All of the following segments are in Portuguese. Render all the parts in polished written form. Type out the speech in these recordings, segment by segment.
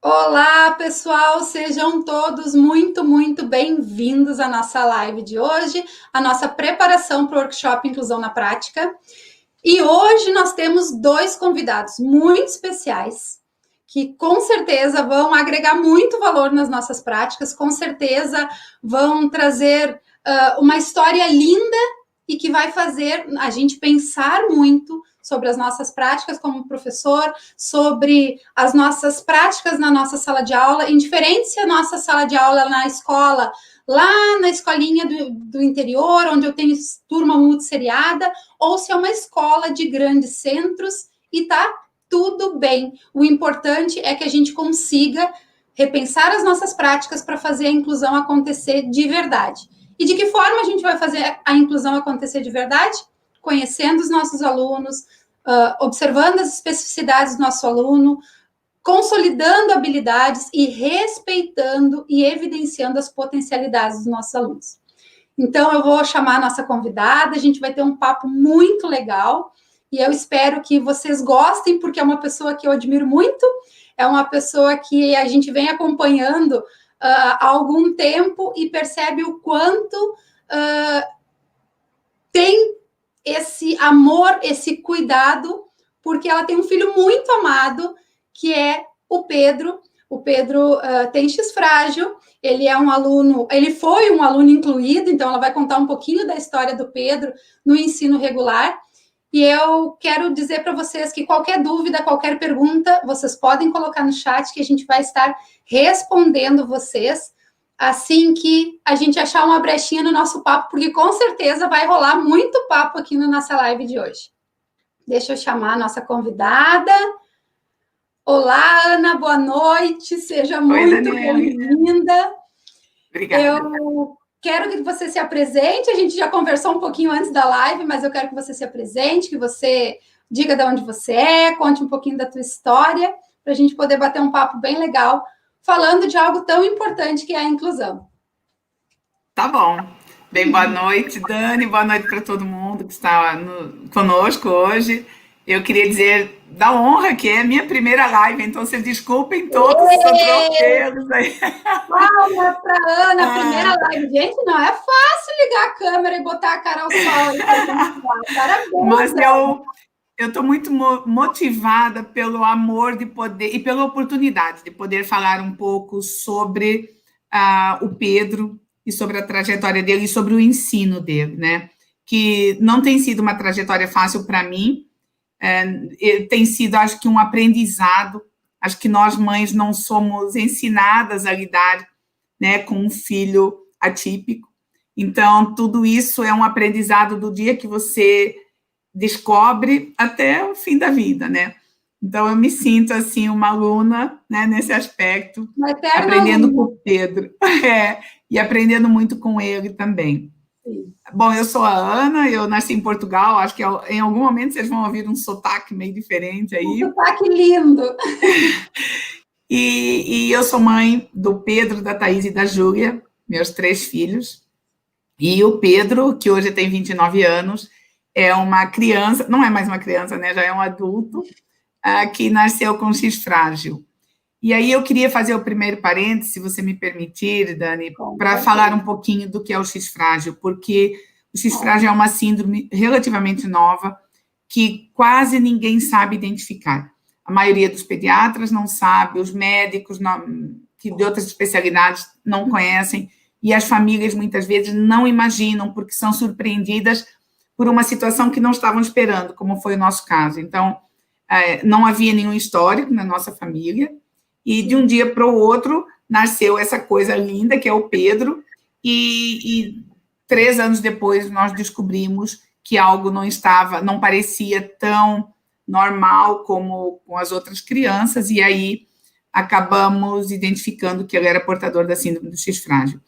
Olá, pessoal, sejam todos muito bem-vindos à nossa live de hoje, a nossa preparação para o workshop Inclusão na Prática. E hoje nós temos dois convidados muito especiais, que com certeza vão agregar muito valor nas nossas práticas, com certeza vão trazer uma história linda e que vai fazer a gente pensar muito sobre as nossas práticas como professor, sobre as nossas práticas na nossa sala de aula, indiferente se a nossa sala de aula na escola, lá na escolinha do interior, onde eu tenho turma multisseriada, ou se é uma escola de grandes centros, e tá tudo bem. O importante é que a gente consiga repensar as nossas práticas para fazer a inclusão acontecer de verdade. E de que forma a gente vai fazer a inclusão acontecer de verdade? Conhecendo os nossos alunos, observando as especificidades do nosso aluno, consolidando habilidades e respeitando e evidenciando as potencialidades dos nossos alunos. Então, eu vou chamar a nossa convidada, a gente vai ter um papo muito legal, e eu espero que vocês gostem, porque é uma pessoa que eu admiro muito, é uma pessoa que a gente vem acompanhando há algum tempo e percebe o quanto tem esse amor, esse cuidado, porque ela tem um filho muito amado, que é o Pedro. O Pedro tem X frágil, ele é um aluno, ele foi um aluno incluído, então ela vai contar um pouquinho da história do Pedro no ensino regular. E eu quero dizer para vocês que qualquer dúvida, qualquer pergunta, vocês podem colocar no chat que a gente vai estar respondendo vocês assim que a gente achar uma brechinha no nosso papo, porque com certeza vai rolar muito papo aqui na nossa live de hoje. Deixa eu chamar a nossa convidada. Olá, Ana, boa noite, seja muito bem-vinda. Obrigada. Eu quero que você se apresente, a gente já conversou um pouquinho antes da live, mas eu quero que você se apresente, que você diga de onde você é, conte um pouquinho da tua história, para a gente poder bater um papo bem legal, falando de algo tão importante que é a inclusão. Tá bom. Bem, boa noite, Dani, boa noite para todo mundo que está conosco hoje. Eu queria dizer da honra que é a minha primeira live, então vocês desculpem todos os atropelos aí. Palmas para Ana, primeira live. Gente, não é fácil ligar a câmera e botar a cara ao sol. Parabéns. Mas eu estou muito motivada pelo amor de poder e pela oportunidade de poder falar um pouco sobre o Pedro e sobre a trajetória dele e sobre o ensino dele, né? Que não tem sido uma trajetória fácil para mim, tem sido, acho que, um aprendizado. Acho que nós, mães, não somos ensinadas a lidar, né, com um filho atípico. Então, tudo isso é um aprendizado do dia que você descobre até o fim da vida, né? Então, eu me sinto, assim, uma aluna, né, nesse aspecto, aprendendo com o Pedro, e aprendendo muito com ele também. Sim. Bom, eu sou a Ana, eu nasci em Portugal, acho que em algum momento vocês vão ouvir um sotaque meio diferente aí. Um sotaque lindo! E eu sou mãe do Pedro, da Thaís e da Júlia, meus 3 filhos, e o Pedro, que hoje tem 29 anos, é uma criança, não é mais uma criança, né, já é um adulto, que nasceu com X frágil. E aí eu queria fazer o primeiro parênteses, se você me permitir, Dani, para falar um pouquinho do que é o X frágil, porque o X frágil é uma síndrome relativamente nova que quase ninguém sabe identificar. A maioria dos pediatras não sabe, os médicos que de outras especialidades não conhecem, e as famílias muitas vezes não imaginam, porque são surpreendidas por uma situação que não estavam esperando, como foi o nosso caso. Então, não havia nenhum histórico na nossa família, e de um dia para o outro nasceu essa coisa linda, que é o Pedro, e 3 anos depois nós descobrimos que algo não parecia tão normal como com as outras crianças, e aí acabamos identificando que ele era portador da síndrome do X frágil.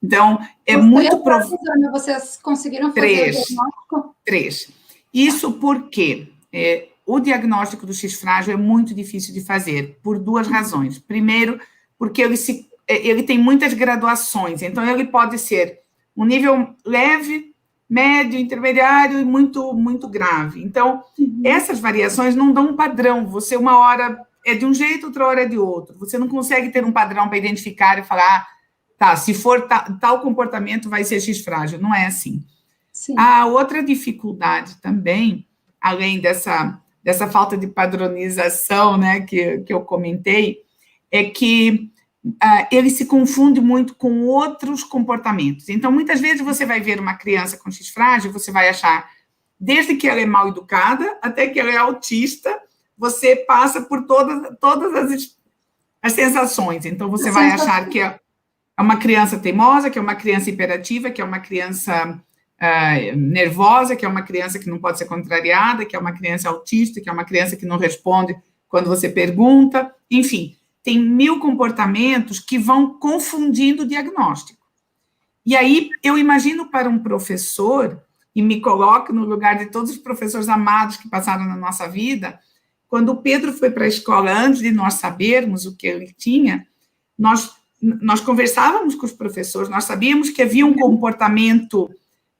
Então, é muito provável. Vocês conseguiram fazer o diagnóstico? 3. Isso porque o diagnóstico do X frágil é muito difícil de fazer, por 2 razões. Primeiro, porque ele tem muitas graduações, então ele pode ser um nível leve, médio, intermediário e muito, muito grave. Então, essas variações não dão um padrão. Você, uma hora, é de um jeito, outra hora é de outro. Você não consegue ter um padrão para identificar e falar, tá, se for tal comportamento, vai ser X frágil. Não é assim. Sim. A outra dificuldade também, além dessa falta de padronização, né, que eu comentei, é que ele se confunde muito com outros comportamentos. Então, muitas vezes você vai ver uma criança com X frágil, você vai achar, desde que ela é mal educada até que ela é autista, você passa por todas as sensações. Então, você vai achar que é uma criança teimosa, que é uma criança hiperativa, que é uma criança nervosa, que é uma criança que não pode ser contrariada, que é uma criança autista, que é uma criança que não responde quando você pergunta, enfim, tem 1000 comportamentos que vão confundindo o diagnóstico. E aí, eu imagino para um professor, e me coloco no lugar de todos os professores amados que passaram na nossa vida, quando o Pedro foi para a escola, antes de nós sabermos o que ele tinha, nós conversávamos com os professores, nós sabíamos que havia um comportamento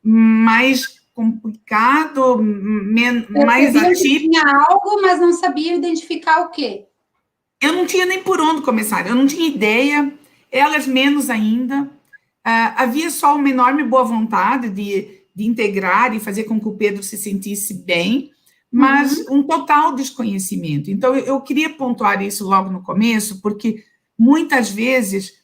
mais complicado, mais atípico. Tinha algo, mas não sabia identificar o quê? Eu não tinha nem por onde começar, eu não tinha ideia, elas menos ainda. Havia só uma enorme boa vontade de integrar e fazer com que o Pedro se sentisse bem, mas um total desconhecimento. Então, eu queria pontuar isso logo no começo, porque muitas vezes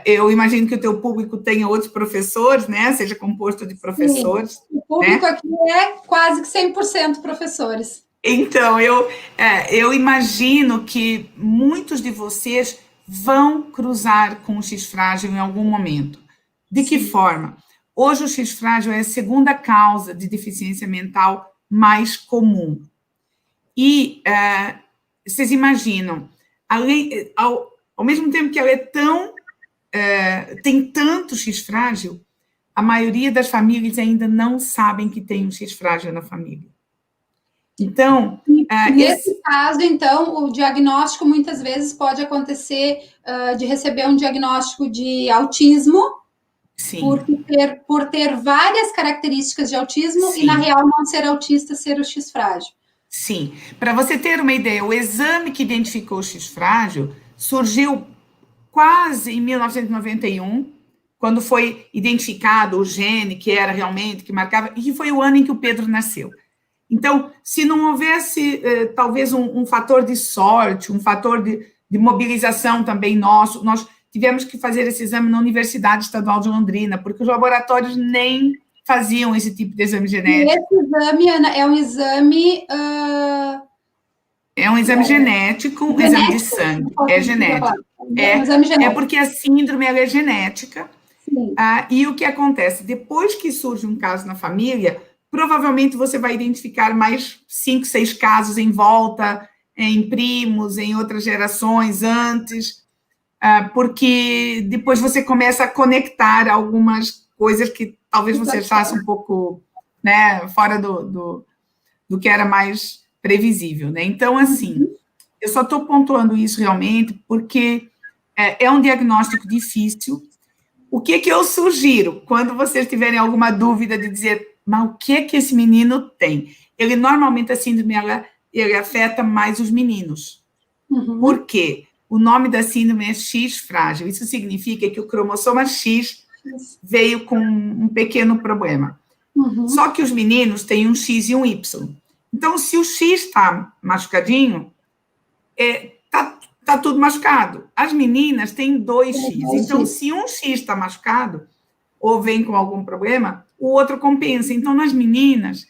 eu imagino que o teu público tenha outros professores, né? Seja composto de professores. Sim, o público, né, aqui é quase que 100% professores. Então, eu imagino que muitos de vocês vão cruzar com o X frágil em algum momento. De que forma? Hoje o X frágil é a segunda causa de deficiência mental mais comum. E vocês imaginam, ao mesmo tempo que ela é tem tanto X frágil, a maioria das famílias ainda não sabem que tem um X frágil na família. Então, nesse caso, então, o diagnóstico muitas vezes pode acontecer de receber um diagnóstico de autismo, sim, por ter várias características de autismo, sim, e na real não ser autista, ser o X frágil. Sim, para você ter uma ideia, o exame que identificou o X frágil surgiu quase em 1991, quando foi identificado o gene que era realmente, que marcava, e que foi o ano em que o Pedro nasceu. Então, se não houvesse, talvez, um fator de sorte, um fator de mobilização também nosso, nós tivemos que fazer esse exame na Universidade Estadual de Londrina, porque os laboratórios nem faziam esse tipo de exame genético. E esse exame, Ana, é um exame... É um exame genético, um exame de sangue. É genético. É porque a síndrome ela é genética. E o que acontece? Depois que surge um caso na família, provavelmente você vai identificar mais 5, 6 casos em volta, em primos, em outras gerações antes, porque depois você começa a conectar algumas coisas que talvez você achasse um pouco, né, fora do que era mais previsível, né? Então, assim, eu só estou pontuando isso realmente porque é um diagnóstico difícil. O que eu sugiro, quando vocês tiverem alguma dúvida de dizer, mas o que esse menino tem? Ele, normalmente, a síndrome, ele afeta mais os meninos. Por quê? O nome da síndrome é X frágil. Isso significa que o cromossoma X veio com um pequeno problema. Só que os meninos têm um X e um Y. Então, se o X está machucadinho, está tudo machucado. As meninas têm 2X. Então, se um X está machucado, ou vem com algum problema, o outro compensa. Então, nas meninas,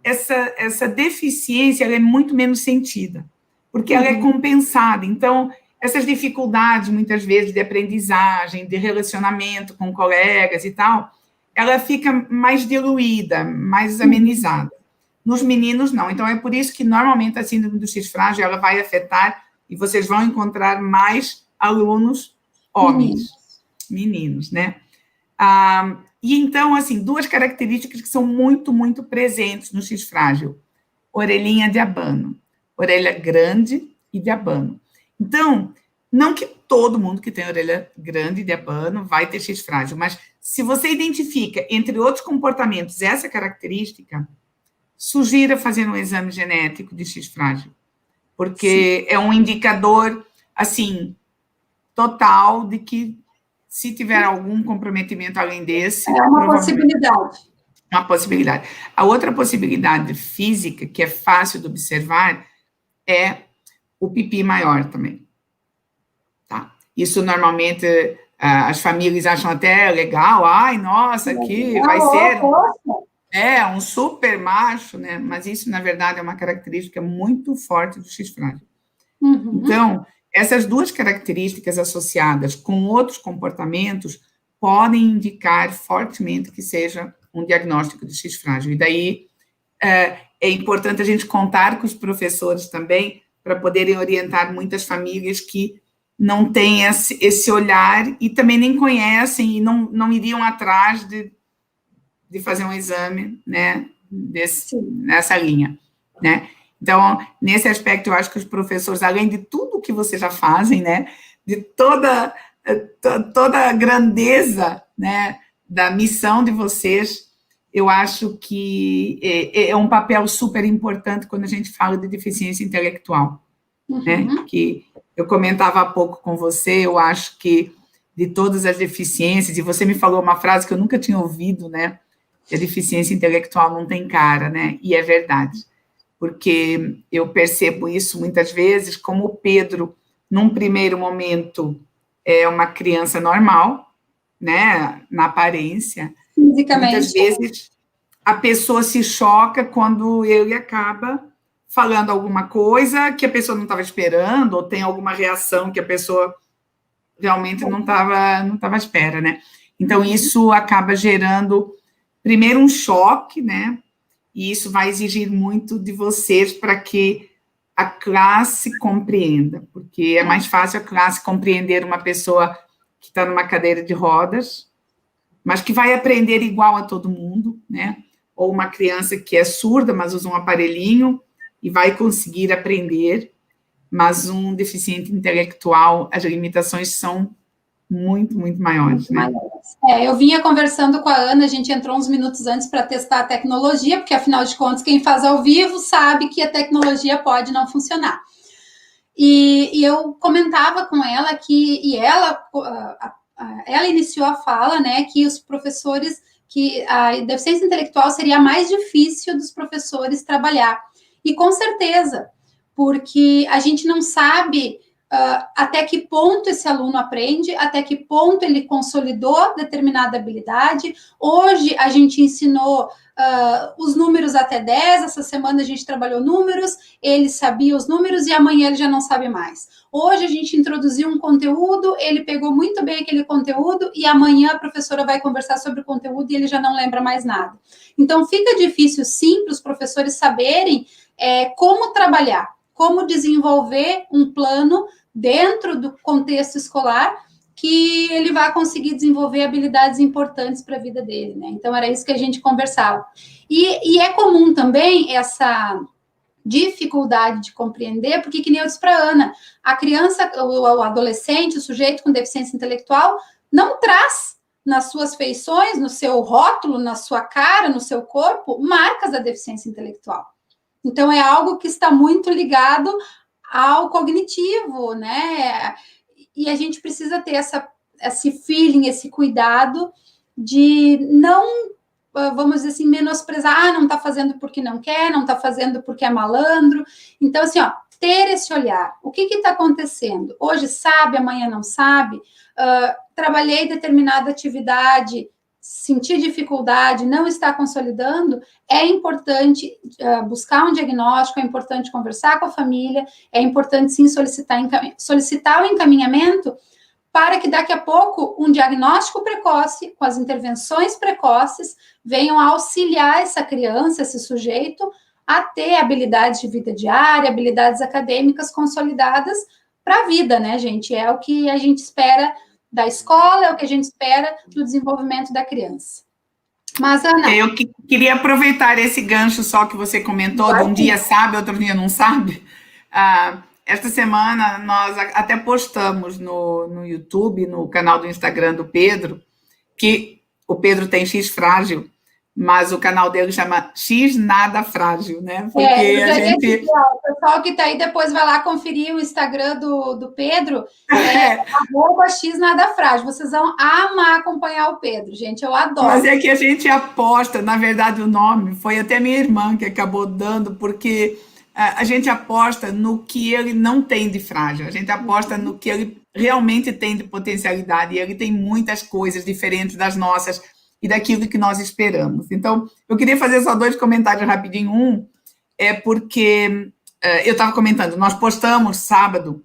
essa deficiência ela é muito menos sentida, porque ela é compensada. Então, essas dificuldades, muitas vezes, de aprendizagem, de relacionamento com colegas e tal, ela fica mais diluída, mais amenizada. Nos meninos, não. Então, é por isso que, normalmente, a síndrome do X frágil ela vai afetar, e vocês vão encontrar mais alunos homens, meninos, né? E, então, assim, 2 características que são muito, muito presentes no X frágil. Orelhinha de abano. Orelha grande e de abano. Então, não que todo mundo que tem orelha grande de abano vai ter X frágil, mas se você identifica, entre outros comportamentos, essa característica, sugira fazer um exame genético de X frágil, porque é um indicador, assim, total de que se tiver algum comprometimento além desse... É uma possibilidade. Uma possibilidade. A outra possibilidade física, que é fácil de observar, é o pipi maior também. Tá? Isso, normalmente, as famílias acham até legal. Ai, nossa, aqui vai ser um super macho, né? Mas isso, na verdade, é uma característica muito forte do X frágil. Então, essas duas características associadas com outros comportamentos podem indicar fortemente que seja um diagnóstico de X frágil. E daí é importante a gente contar com os professores também para poderem orientar muitas famílias que não têm esse olhar e também nem conhecem e não iriam atrás de fazer um exame, né, nessa linha, né? Então, nesse aspecto, eu acho que os professores, além de tudo que vocês já fazem, né, de toda a grandeza, né, da missão de vocês, eu acho que é um papel super importante quando a gente fala de deficiência intelectual, né, que eu comentava há pouco com você, eu acho que de todas as deficiências, e você me falou uma frase que eu nunca tinha ouvido, né, que a deficiência intelectual não tem cara, né, e é verdade. Porque eu percebo isso muitas vezes, como o Pedro, num primeiro momento, é uma criança normal, né, na aparência. Fisicamente. Muitas vezes a pessoa se choca quando ele acaba falando alguma coisa que a pessoa não estava esperando, ou tem alguma reação que a pessoa realmente não estava à espera, né? Então, isso acaba gerando, primeiro, um choque, né? E isso vai exigir muito de vocês para que a classe compreenda, porque é mais fácil a classe compreender uma pessoa que está numa cadeira de rodas, mas que vai aprender igual a todo mundo, né? Ou uma criança que é surda, mas usa um aparelhinho e vai conseguir aprender, mas um deficiente intelectual, as limitações são muito, muito maiores, né? Eu vinha conversando com a Ana, a gente entrou uns minutos antes para testar a tecnologia, porque, afinal de contas, quem faz ao vivo sabe que a tecnologia pode não funcionar. E eu comentava com ela que, ela iniciou a fala, né, que os professores, que a deficiência intelectual seria a mais difícil dos professores trabalhar. E com certeza, porque a gente não sabe até que ponto esse aluno aprende, até que ponto ele consolidou determinada habilidade. Hoje a gente ensinou os números até 10, essa semana a gente trabalhou números, ele sabia os números e amanhã ele já não sabe mais. Hoje a gente introduziu um conteúdo, ele pegou muito bem aquele conteúdo e amanhã a professora vai conversar sobre o conteúdo e ele já não lembra mais nada. Então fica difícil sim para os professores saberem como trabalhar, como desenvolver um plano dentro do contexto escolar que ele vai conseguir desenvolver habilidades importantes para a vida dele, né? Então, era isso que a gente conversava. E é comum também essa dificuldade de compreender, porque, que nem eu disse para a Ana, a criança, o adolescente, o sujeito com deficiência intelectual, não traz nas suas feições, no seu rótulo, na sua cara, no seu corpo, marcas da deficiência intelectual. Então, é algo que está muito ligado ao cognitivo, né? E a gente precisa ter esse feeling, esse cuidado de não, vamos dizer assim, menosprezar, não está fazendo porque não quer, não está fazendo porque é malandro. Então, assim, ter esse olhar. O que está acontecendo? Hoje sabe, amanhã não sabe. Trabalhei determinada atividade, sentir dificuldade, não está consolidando, é importante buscar um diagnóstico, é importante conversar com a família, é importante, sim, solicitar o encaminhamento para que daqui a pouco um diagnóstico precoce, com as intervenções precoces, venham a auxiliar essa criança, esse sujeito, a ter habilidades de vida diária, habilidades acadêmicas consolidadas para a vida, né, gente? É o que a gente espera da escola, é o que a gente espera do desenvolvimento da criança. Mas, Ana... Eu queria aproveitar esse gancho só que você comentou, de um dia sabe, outro dia não sabe. Esta semana, nós até postamos no YouTube, no canal do Instagram do Pedro, que o Pedro tem X frágil, mas o canal dele chama X Nada Frágil, né? Porque a gente... O pessoal que está aí depois vai lá conferir o Instagram do Pedro, @X Nada Frágil. Vocês vão amar acompanhar o Pedro, gente, eu adoro. Mas é que a gente aposta, na verdade o nome foi até minha irmã que acabou dando, porque a gente aposta no que ele não tem de frágil, a gente aposta no que ele realmente tem de potencialidade, e ele tem muitas coisas diferentes das nossas, e daquilo que nós esperamos. Então, eu queria fazer só 2 comentários rapidinho. Um é porque eu estava comentando, nós postamos sábado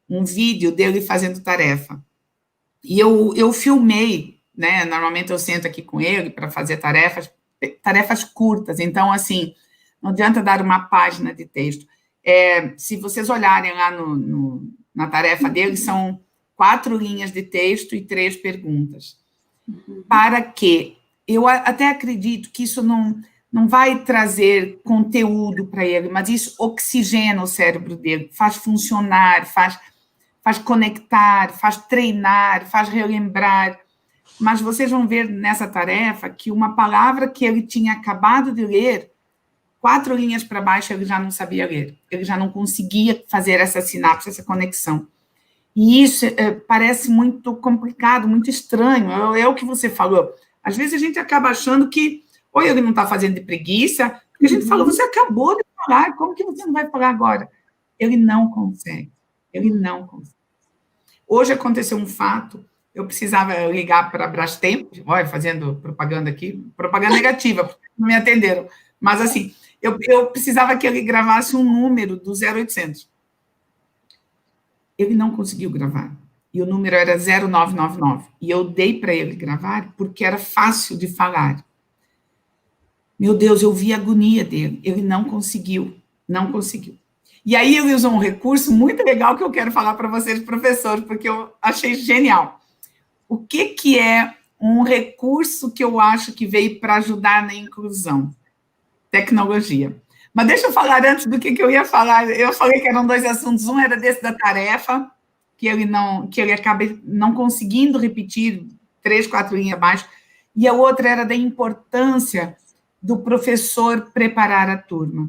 um vídeo dele fazendo tarefa. E eu filmei, né? Normalmente eu sento aqui com ele para fazer tarefas curtas. Então, assim, não adianta dar uma página de texto. Se vocês olharem lá na tarefa dele, são 4 linhas de texto e 3 perguntas. Para que eu até acredito que isso não vai trazer conteúdo para ele, mas isso oxigena o cérebro dele, faz funcionar, faz conectar, faz treinar, faz relembrar. Mas vocês vão ver nessa tarefa que uma palavra que ele tinha acabado de ler, 4 linhas para baixo, ele já não sabia ler, ele já não conseguia fazer essa sinapse, essa conexão. E isso parece muito complicado, muito estranho. É o que você falou. Às vezes a gente acaba achando que ou ele não está fazendo de preguiça, porque a gente fala, você acabou de falar, como que você não vai falar agora? Ele não consegue. Ele não consegue. Hoje aconteceu um fato, eu precisava ligar para a Brastemp, olha, fazendo propaganda aqui, propaganda negativa, porque não me atenderam. Mas, assim, eu precisava que ele gravasse um número do 0800. Ele não conseguiu gravar. E o número era 0999. E eu dei para ele gravar porque era fácil de falar. Meu Deus, eu vi a agonia dele. Ele não conseguiu. Não conseguiu. E aí ele usou um recurso muito legal que eu quero falar para vocês, professores, porque eu achei genial. O que é um recurso que eu acho que veio para ajudar na inclusão? Tecnologia. Mas deixa eu falar antes do que eu ia falar. Eu falei que eram 2 assuntos. Um era desse da tarefa, que ele acaba não conseguindo repetir 3, 4 linhas abaixo. E a outra era da importância do professor preparar a turma.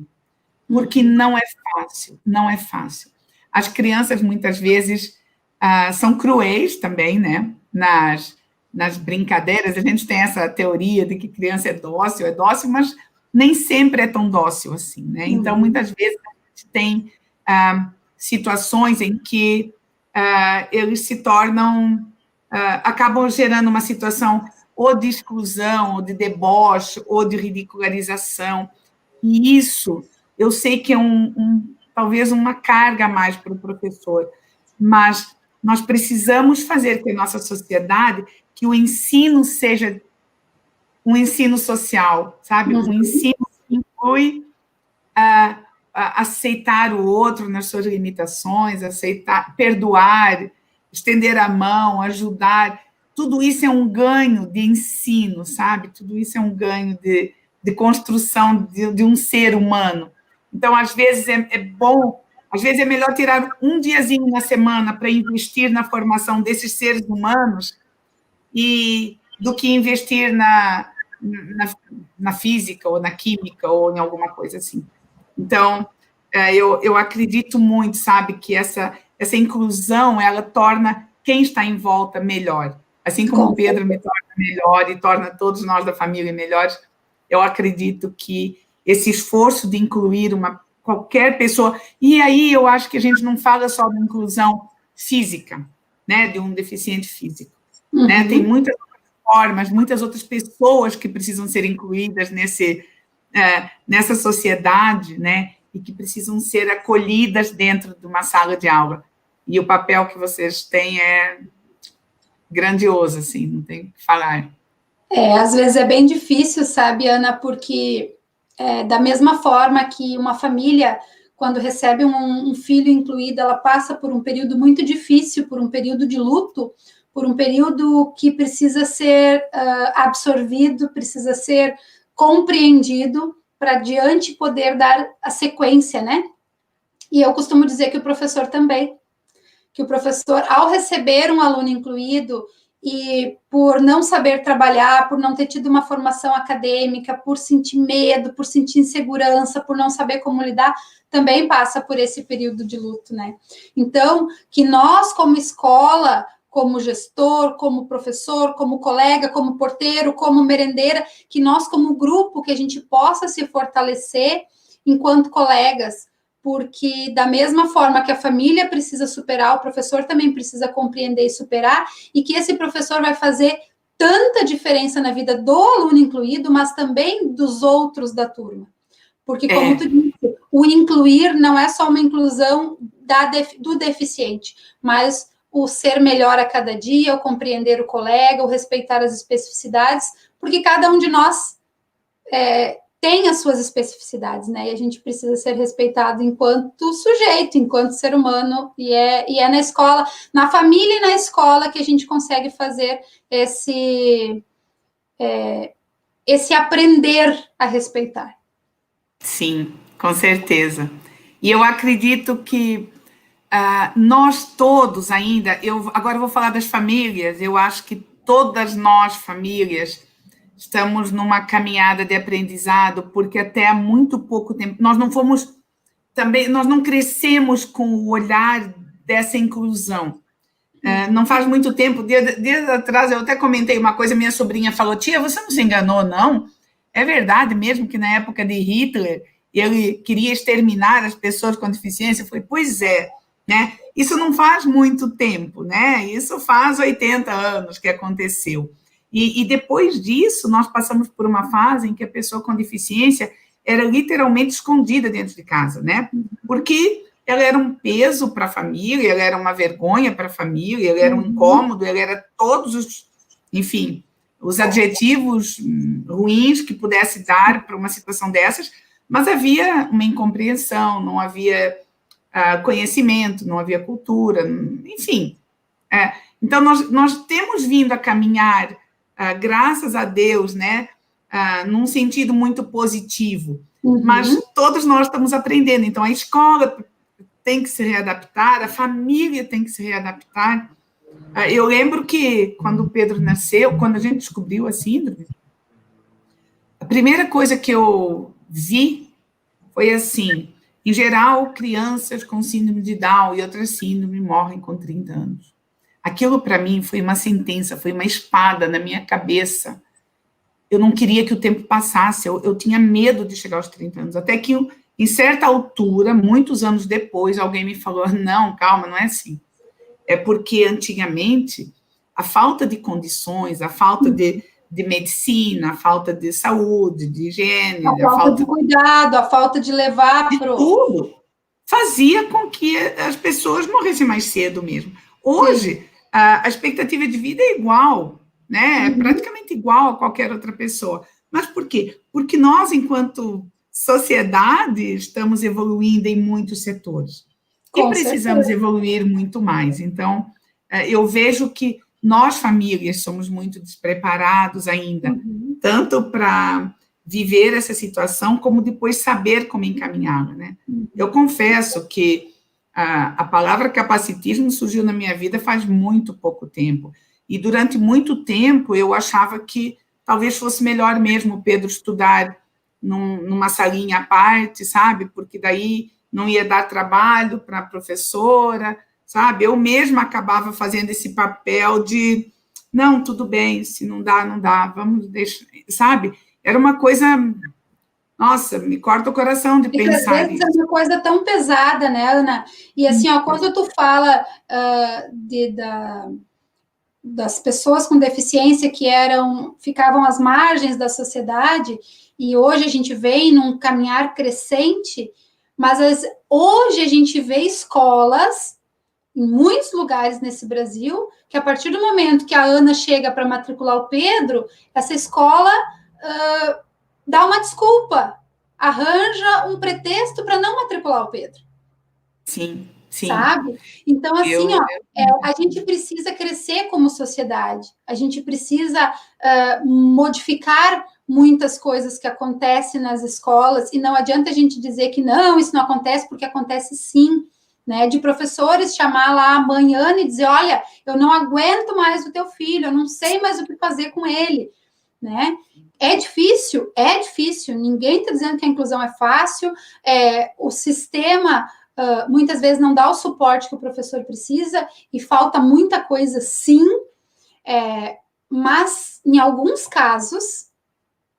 Porque não é fácil, não é fácil. As crianças, muitas vezes, são cruéis também, né? Nas brincadeiras, a gente tem essa teoria de que criança é dócil, mas nem sempre é tão dócil assim, né? Então, muitas vezes, a gente tem situações em que eles se tornam, acabam gerando uma situação ou de exclusão, ou de deboche, ou de ridicularização. E isso, eu sei que é talvez uma carga a mais para o professor, mas nós precisamos fazer que a nossa sociedade, que o ensino seja um ensino social, sabe? Um ensino que inclui aceitar o outro nas suas limitações, aceitar, perdoar, estender a mão, ajudar. Tudo isso é um ganho de ensino, sabe? Tudo isso é um ganho de construção de um ser humano. Então, às vezes, é bom, às vezes é melhor tirar um diazinho na semana para investir na formação desses seres humanos do que investir na física, ou na química, ou em alguma coisa assim. Então, eu acredito muito, sabe, que essa inclusão, ela torna quem está em volta melhor. Assim como o Pedro me torna melhor e torna todos nós da família melhores, eu acredito que esse esforço de incluir qualquer pessoa... E aí eu acho que a gente não fala só da inclusão física, né, de um deficiente físico. Né? Tem muitas outras formas, muitas outras pessoas que precisam ser incluídas nessa sociedade, né, e que precisam ser acolhidas dentro de uma sala de aula. E o papel que vocês têm é grandioso, assim, não tem o que falar. Às vezes é bem difícil, sabe, Ana, porque da mesma forma que uma família, quando recebe um filho incluído, ela passa por um período muito difícil, por um período de luto, por um período que precisa ser absorvido, precisa ser compreendido, para adiante poder dar a sequência, né? E eu costumo dizer que o professor também, que o professor, ao receber um aluno incluído, e por não saber trabalhar, por não ter tido uma formação acadêmica, por sentir medo, por sentir insegurança, por não saber como lidar, também passa por esse período de luto, né? Então, que nós, como escola, como gestor, como professor, como colega, como porteiro, como merendeira, que nós, como grupo, que a gente possa se fortalecer enquanto colegas, porque da mesma forma que a família precisa superar, o professor também precisa compreender e superar, e que esse professor vai fazer tanta diferença na vida do aluno incluído, mas também dos outros da turma. Porque, como tu disse, o incluir não é só uma inclusão do deficiente, mas o ser melhor a cada dia, o compreender o colega, o respeitar as especificidades, porque cada um de nós tem as suas especificidades, né? E a gente precisa ser respeitado enquanto sujeito, enquanto ser humano, e é na escola, na família e na escola que a gente consegue fazer esse aprender a respeitar. Sim, com certeza. E eu acredito que nós todos ainda, agora eu vou falar das famílias, eu acho que todas nós, famílias, estamos numa caminhada de aprendizado, porque até há muito pouco tempo, nós não crescemos com o olhar dessa inclusão. Não faz muito tempo, dias atrás, eu até comentei uma coisa, minha sobrinha falou, tia, você não se enganou, não? É verdade mesmo que na época de Hitler, ele queria exterminar as pessoas com deficiência? Eu falei, pois é, né? Isso não faz muito tempo, né? Isso faz 80 anos que aconteceu. E depois disso, nós passamos por uma fase em que a pessoa com deficiência era literalmente escondida dentro de casa, né? Porque ela era um peso para a família, ela era uma vergonha para a família, ela era um incômodo, ela era enfim, os adjetivos ruins que pudesse dar para uma situação dessas, mas havia uma incompreensão, não havia conhecimento, não havia cultura, enfim. Então, nós temos vindo a caminhar, graças a Deus, né, num sentido muito positivo, mas todos nós estamos aprendendo. Então, a escola tem que se readaptar, a família tem que se readaptar. Eu lembro que, quando o Pedro nasceu, quando a gente descobriu a síndrome, a primeira coisa que eu vi foi assim, em geral, crianças com síndrome de Down e outras síndromes morrem com 30 anos. Aquilo, para mim, foi uma sentença, foi uma espada na minha cabeça. Eu não queria que o tempo passasse, eu tinha medo de chegar aos 30 anos, até que, em certa altura, muitos anos depois, alguém me falou, não, calma, não é assim. É porque, antigamente, a falta de condições, a falta de medicina, a falta de saúde, de higiene, a falta de cuidado, a falta de levar para tudo, fazia com que as pessoas morressem mais cedo mesmo. Hoje, a expectativa de vida é igual, né? É praticamente igual a qualquer outra pessoa. Mas por quê? Porque nós, enquanto sociedade, estamos evoluindo em muitos setores. E precisamos evoluir muito mais. Então, eu vejo que nós, famílias, somos muito despreparados ainda, tanto para viver essa situação, como depois saber como encaminhá-la, né? Eu confesso que a palavra capacitismo surgiu na minha vida faz muito pouco tempo, e durante muito tempo eu achava que talvez fosse melhor mesmo o Pedro estudar numa salinha à parte, sabe? Porque daí não ia dar trabalho para a professora, sabe? Eu mesma acabava fazendo esse papel de, não, tudo bem, se não dá, não dá, vamos deixar, sabe? Era uma coisa, nossa, me corta o coração de pensar nisso. Às vezes é uma coisa tão pesada, né, Ana? E assim, ó, quando tu fala das pessoas com deficiência que ficavam às margens da sociedade, e hoje a gente vem num caminhar crescente, mas hoje a gente vê escolas em muitos lugares nesse Brasil, que a partir do momento que a Ana chega para matricular o Pedro, essa escola dá uma desculpa, arranja um pretexto para não matricular o Pedro. Sim, sim. Sabe? Então, assim, a gente precisa crescer como sociedade, a gente precisa modificar muitas coisas que acontecem nas escolas, e não adianta a gente dizer que não, isso não acontece, porque acontece sim. né? De professores chamar lá a mãe Ana e dizer, olha, eu não aguento mais o teu filho, eu não sei mais o que fazer com ele, né? É difícil, ninguém está dizendo que a inclusão é fácil, o sistema muitas vezes não dá o suporte que o professor precisa e falta muita coisa, sim, mas em alguns casos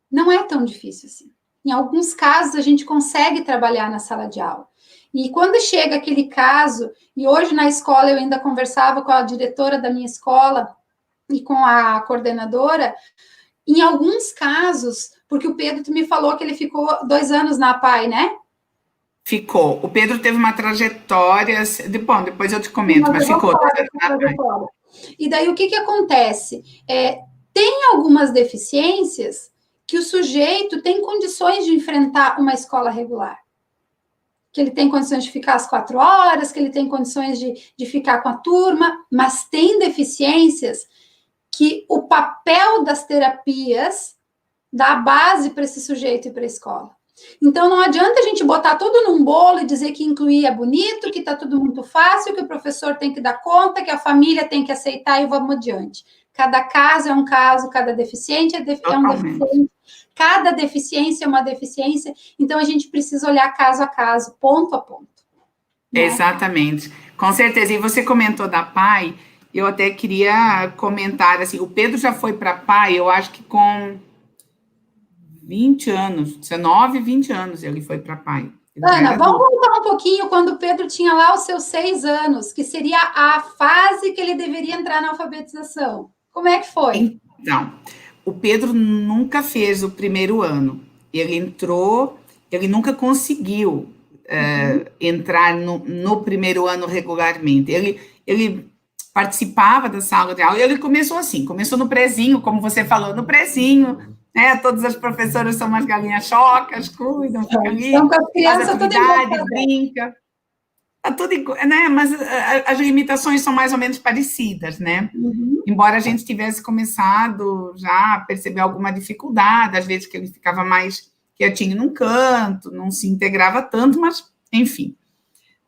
não é tão difícil assim. Em alguns casos a gente consegue trabalhar na sala de aula. E quando chega aquele caso, e hoje na escola eu ainda conversava com a diretora da minha escola e com a coordenadora, em alguns casos, porque o Pedro, tu me falou que ele ficou 2 anos na APAE, né? Ficou. O Pedro teve uma trajetória, bom, depois eu te comento, mas ficou 2 anos na APAE. E daí o que acontece? Tem algumas deficiências que o sujeito tem condições de enfrentar uma escola regular. Que ele tem condições de ficar às 4 horas, que ele tem condições de ficar com a turma, mas tem deficiências que o papel das terapias dá base para esse sujeito ir para a escola. Então, não adianta a gente botar tudo num bolo e dizer que incluir é bonito, que está tudo muito fácil, que o professor tem que dar conta, que a família tem que aceitar e vamos adiante. Cada caso é um caso, cada deficiente é um deficiente, cada deficiência é uma deficiência, então a gente precisa olhar caso a caso, ponto a ponto. Né? Exatamente, com certeza. E você comentou da PAI, eu até queria comentar, assim, o Pedro já foi para a PAI, eu acho que com 20 anos, 19, 20 anos ele foi para a PAI. Ana, vamos voltar um pouquinho quando o Pedro tinha lá os seus 6 anos, que seria a fase que ele deveria entrar na alfabetização. Como é que foi? Então, o Pedro nunca fez o primeiro ano. Ele entrou, ele nunca conseguiu entrar no primeiro ano regularmente. Ele participava da sala de aula e ele começou assim, começou no prezinho, como você falou, no prezinho, né? Todas as professoras são umas galinhas chocas, cuidam, fica ali, então, com as crianças, faz atividade, brinca. Tá tudo, né? Mas as limitações são mais ou menos parecidas, né? Uhum. Embora a gente tivesse começado já a perceber alguma dificuldade, às vezes que ele ficava mais quietinho num canto, não se integrava tanto, mas, enfim.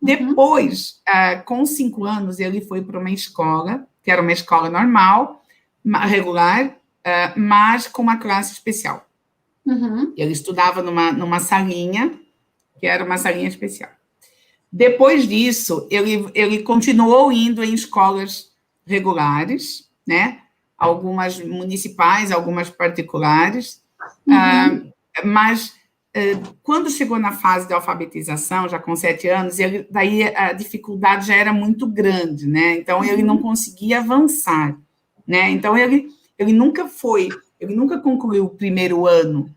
Depois, com 5 anos, ele foi para uma escola, que era uma escola normal, regular, mas com uma classe especial. Uhum. Ele estudava numa salinha, que era uma salinha especial. Depois disso, ele continuou indo em escolas regulares, né? Algumas municipais, algumas particulares, mas quando chegou na fase de alfabetização, já com 7 anos, daí a dificuldade já era muito grande, né? Então, ele não conseguia avançar, né? Então, ele nunca concluiu o primeiro ano,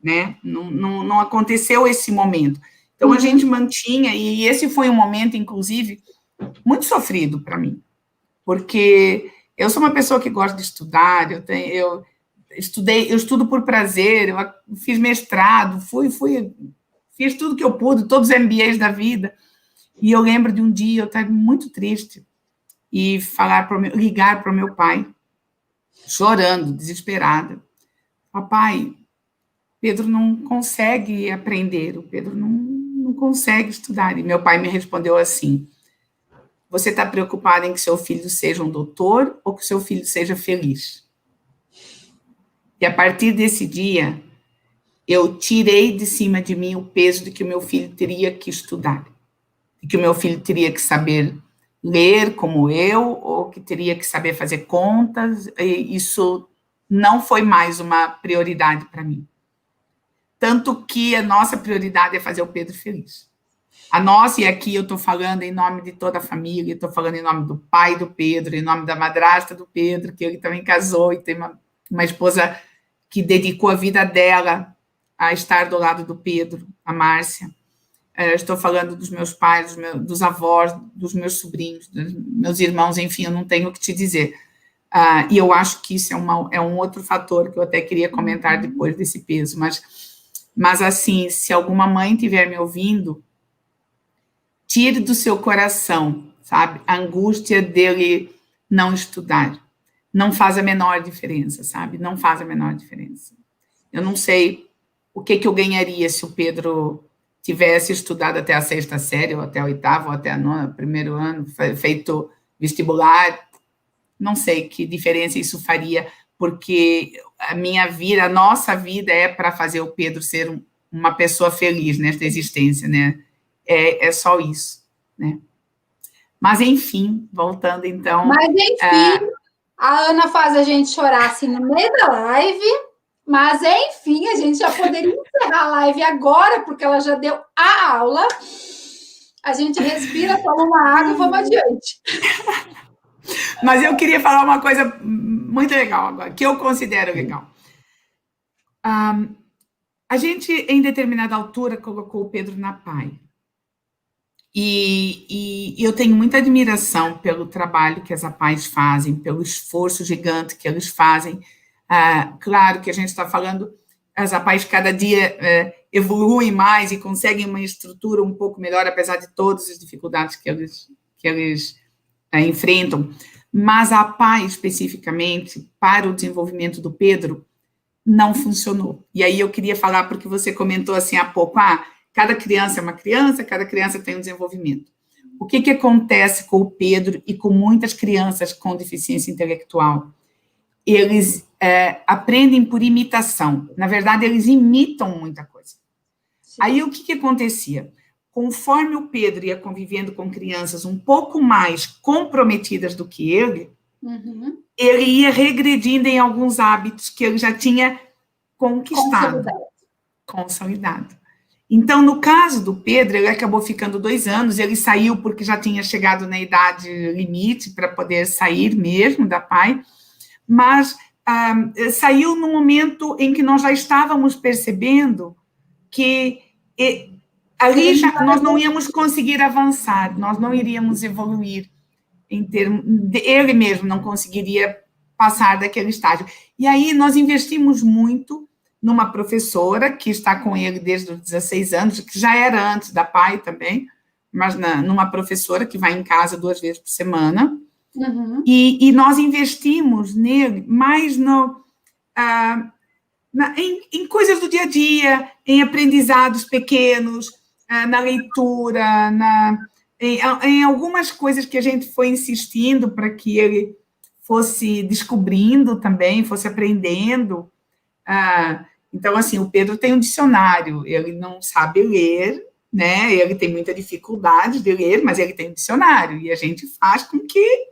né? Não aconteceu esse momento. Então, a gente mantinha, e esse foi um momento, inclusive, muito sofrido para mim, porque eu sou uma pessoa que gosta de estudar, eu estudo por prazer, eu fiz mestrado, fiz tudo que eu pude, todos os MBAs da vida, e eu lembro de um dia eu estar muito triste e ligar para o meu pai, chorando, desesperada. Papai, Pedro não consegue aprender, o Pedro não consegue estudar. E meu pai me respondeu assim: você está preocupado em que seu filho seja um doutor ou que seu filho seja feliz? E a partir desse dia, eu tirei de cima de mim o peso de que o meu filho teria que estudar, de que o meu filho teria que saber ler como eu, ou que teria que saber fazer contas. E isso não foi mais uma prioridade para mim. Tanto que a nossa prioridade é fazer o Pedro feliz. A nossa, e aqui eu estou falando em nome de toda a família, estou falando em nome do pai do Pedro, em nome da madrasta do Pedro, que ele também casou e tem uma esposa que dedicou a vida dela a estar do lado do Pedro, a Márcia. Estou falando dos meus pais, dos avós, dos meus sobrinhos, dos meus irmãos, enfim, eu não tenho o que te dizer. E eu acho que isso é um outro fator que eu até queria comentar depois desse peso, mas assim, se alguma mãe estiver me ouvindo, tire do seu coração, sabe, a angústia dele não estudar. Não faz a menor diferença, sabe? Não faz a menor diferença. Eu não sei o que eu ganharia se o Pedro tivesse estudado até a 6ª série, ou até a 8ª, ou até a 9ª, primeiro ano, feito vestibular, não sei que diferença isso faria, porque a minha vida, a nossa vida é para fazer o Pedro ser uma pessoa feliz nesta existência, né? É só isso, né? Mas, enfim, voltando então... Mas, enfim, a Ana faz a gente chorar assim no meio da live, mas, enfim, a gente já poderia encerrar a live agora, porque ela já deu a aula. A gente respira, toma uma água e vamos adiante. Mas eu queria falar uma coisa muito legal agora, que eu considero legal. A gente, em determinada altura, colocou o Pedro na PAI. E eu tenho muita admiração pelo trabalho que as APAES fazem, pelo esforço gigante que eles fazem. Claro que a gente está falando, as APAES cada dia evoluem mais e conseguem uma estrutura um pouco melhor, apesar de todas as dificuldades que eles enfrentam. Mas a APAE, especificamente, para o desenvolvimento do Pedro, não funcionou. E aí eu queria falar, porque você comentou assim há pouco, cada criança é uma criança, cada criança tem um desenvolvimento. O que acontece com o Pedro e com muitas crianças com deficiência intelectual? Eles aprendem por imitação. Na verdade, eles imitam muita coisa. Sim. Aí, o que acontecia? Conforme o Pedro ia convivendo com crianças um pouco mais comprometidas do que ele, ele ia regredindo em alguns hábitos que ele já tinha conquistado. Consolidado. Então, no caso do Pedro, ele acabou ficando 2 anos, ele saiu porque já tinha chegado na idade limite para poder sair mesmo da PAI, mas saiu no momento em que nós já estávamos percebendo que ali nós não íamos conseguir avançar, nós não iríamos evoluir, em termos, ele mesmo não conseguiria passar daquele estágio. E aí nós investimos muito numa professora que está com ele desde os 16 anos, que já era antes da PAI também, mas numa professora que vai em casa 2 vezes por semana, e nós investimos nele mais em coisas do dia a dia, em aprendizados pequenos, na leitura, em algumas coisas que a gente foi insistindo para que ele fosse descobrindo também, fosse aprendendo. Então, assim, o Pedro tem um dicionário, ele não sabe ler, né? Ele tem muita dificuldade de ler, mas ele tem um dicionário, e a gente faz com que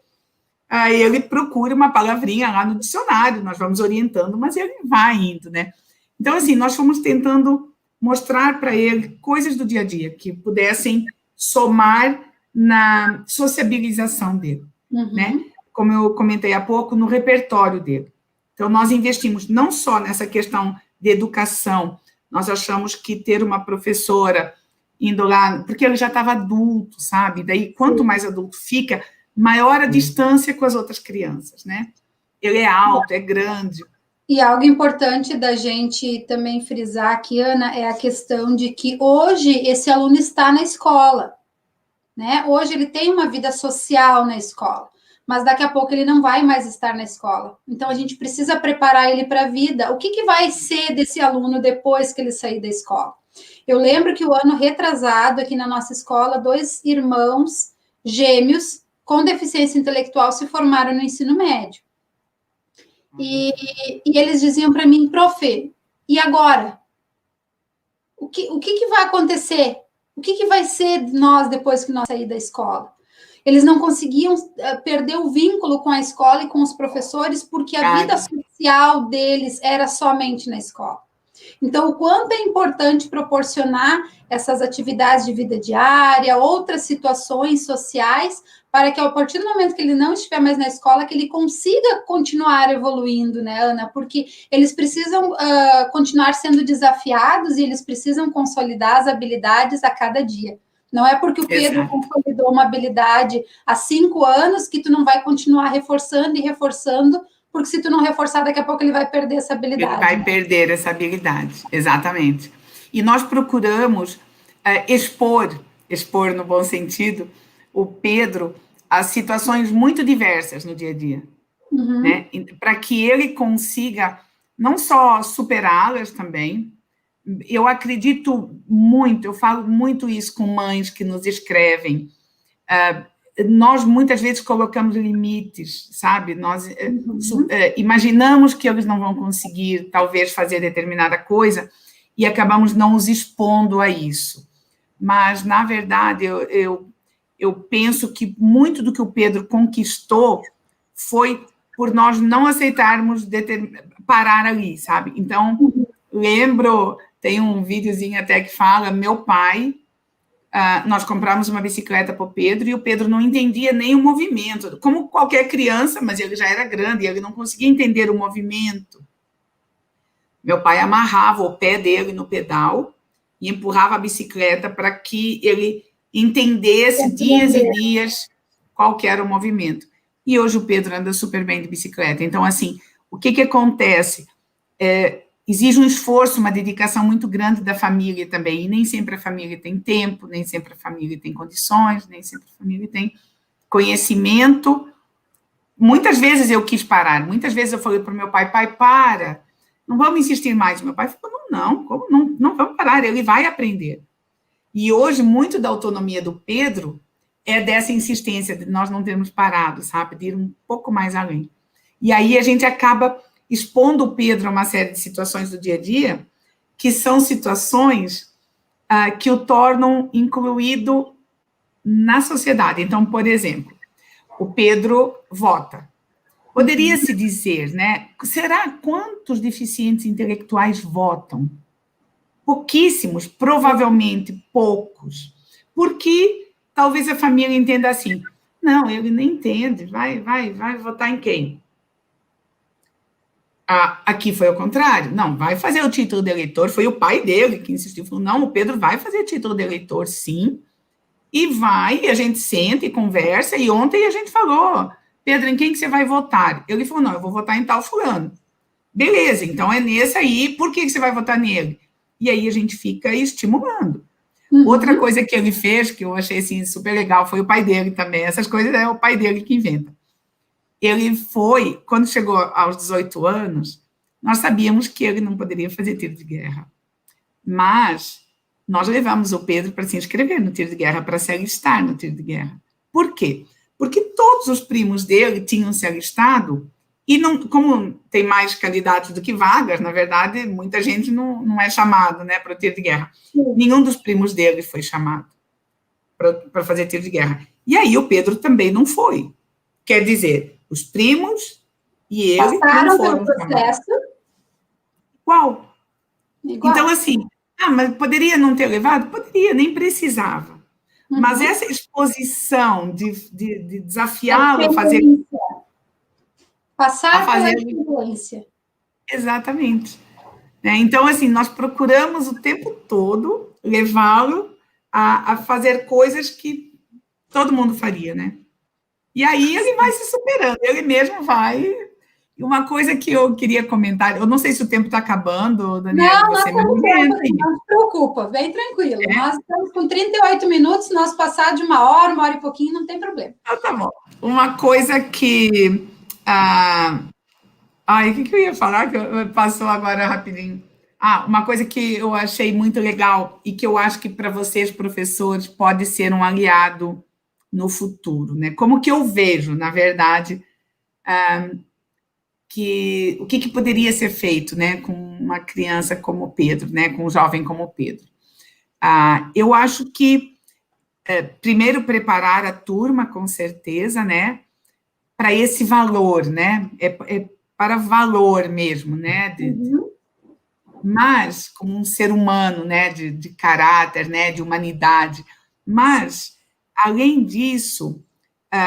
ele procure uma palavrinha lá no dicionário, nós vamos orientando, mas ele vai indo, né? Então, assim, nós fomos tentando mostrar para ele coisas do dia a dia que pudessem somar na sociabilização dele, né? Como eu comentei há pouco, no repertório dele. Então, nós investimos não só nessa questão de educação, nós achamos que ter uma professora indo lá, porque ele já estava adulto, sabe? Daí, quanto mais adulto fica, maior a distância com as outras crianças, né? Ele é alto, é grande. E algo importante da gente também frisar aqui, Ana, é a questão de que hoje esse aluno está na escola, né? Hoje ele tem uma vida social na escola, mas daqui a pouco ele não vai mais estar na escola. Então, a gente precisa preparar ele para a vida. O que vai ser desse aluno depois que ele sair da escola? Eu lembro que o ano retrasado, aqui na nossa escola, 2 irmãos gêmeos com deficiência intelectual se formaram no ensino médio. E eles diziam para mim, prof, e agora? O que vai acontecer? O que vai ser de nós depois que nós sair da escola? Eles não conseguiam perder o vínculo com a escola e com os professores, porque a vida social deles era somente na escola. Então, o quanto é importante proporcionar essas atividades de vida diária, outras situações sociais, para que, a partir do momento que ele não estiver mais na escola, que ele consiga continuar evoluindo, né, Ana? Porque eles precisam continuar sendo desafiados e eles precisam consolidar as habilidades a cada dia. Não é porque o Pedro consolidou uma habilidade há 5 anos que tu não vai continuar reforçando e reforçando, porque se tu não reforçar, daqui a pouco ele vai perder essa habilidade. Ele vai perder essa habilidade, exatamente. E nós procuramos expor no bom sentido, o Pedro a situações muito diversas no dia a dia, né? Para que ele consiga não só superá-las também, eu acredito muito, eu falo muito isso com mães que nos escrevem. Nós, muitas vezes, colocamos limites, sabe? Nós imaginamos que eles não vão conseguir, talvez, fazer determinada coisa e acabamos não os expondo a isso. Mas, na verdade, eu penso que muito do que o Pedro conquistou foi por nós não aceitarmos parar ali, sabe? Então, lembro, tem um videozinho até que fala, meu pai, nós compramos uma bicicleta para o Pedro e o Pedro não entendia nem o movimento, como qualquer criança, mas ele já era grande, ele não conseguia entender o movimento. Meu pai amarrava o pé dele no pedal e empurrava a bicicleta para que ele entendesse dias e dias qual que era o movimento. E hoje o Pedro anda super bem de bicicleta. Então, assim, o que acontece? Exige um esforço, uma dedicação muito grande da família também, e nem sempre a família tem tempo, nem sempre a família tem condições, nem sempre a família tem conhecimento. Muitas vezes eu quis parar, muitas vezes eu falei para o meu pai, pai, para, não vamos insistir mais. Meu pai falou, não vamos parar, ele vai aprender. E hoje, muito da autonomia do Pedro é dessa insistência de nós não termos parado, sabe, de ir um pouco mais além. E aí a gente acaba expondo o Pedro a uma série de situações do dia a dia, que são situações que o tornam incluído na sociedade. Então, por exemplo, o Pedro vota. Poderia-se dizer, né? Será quantos deficientes intelectuais votam? Pouquíssimos, provavelmente poucos. Porque talvez a família entenda assim, não, ele nem entende, vai votar em quem? Aqui foi ao contrário, não, vai fazer o título de eleitor, foi o pai dele que insistiu, falou, não, o Pedro vai fazer título de eleitor, sim, e a gente senta e conversa, e ontem a gente falou, Pedro, em quem que você vai votar? Ele falou, não, eu vou votar em tal fulano. Beleza, então é nesse aí, por que você vai votar nele? E aí a gente fica estimulando. Outra coisa que ele fez, que eu achei assim, super legal, foi o pai dele também, essas coisas é o pai dele que inventa. Ele foi, quando chegou aos 18 anos, nós sabíamos que ele não poderia fazer tiro de guerra. Mas nós levamos o Pedro para se inscrever no tiro de guerra, para se alistar no tiro de guerra. Por quê? Porque todos os primos dele tinham se alistado, e não, como tem mais candidatos do que vagas, na verdade, muita gente não é chamado, né, para o tiro de guerra. Nenhum dos primos dele foi chamado para fazer tiro de guerra. E aí o Pedro também não foi. Quer dizer, os primos e ele passaram não foram pelo processo. Igual. Igual. Então, assim, mas poderia não ter levado? Poderia, nem precisava. Mas essa exposição de desafiá-lo a fazer... Passar pela experiência. Exatamente. Então, assim, nós procuramos o tempo todo levá-lo a fazer coisas que todo mundo faria, né? E aí ele vai se superando, ele mesmo vai. E uma coisa que eu queria comentar, eu não sei se o tempo está acabando, Daniela, não, você não me se preocupa, vem tranquilo. Nós estamos com 38 minutos, nós passar de uma hora e pouquinho, não tem problema. Tá bom. Uma coisa que... o que eu ia falar que passou agora rapidinho? Uma coisa que eu achei muito legal e que eu acho que para vocês, professores, pode ser um aliado no futuro, né? Como que eu vejo, na verdade, o que poderia ser feito, né, com uma criança como o Pedro, né, com um jovem como o Pedro? Eu acho que, primeiro, preparar a turma, com certeza, né, para esse valor, né, para valor mesmo, né, mas como um ser humano, né, de caráter, né, de humanidade, mas além disso,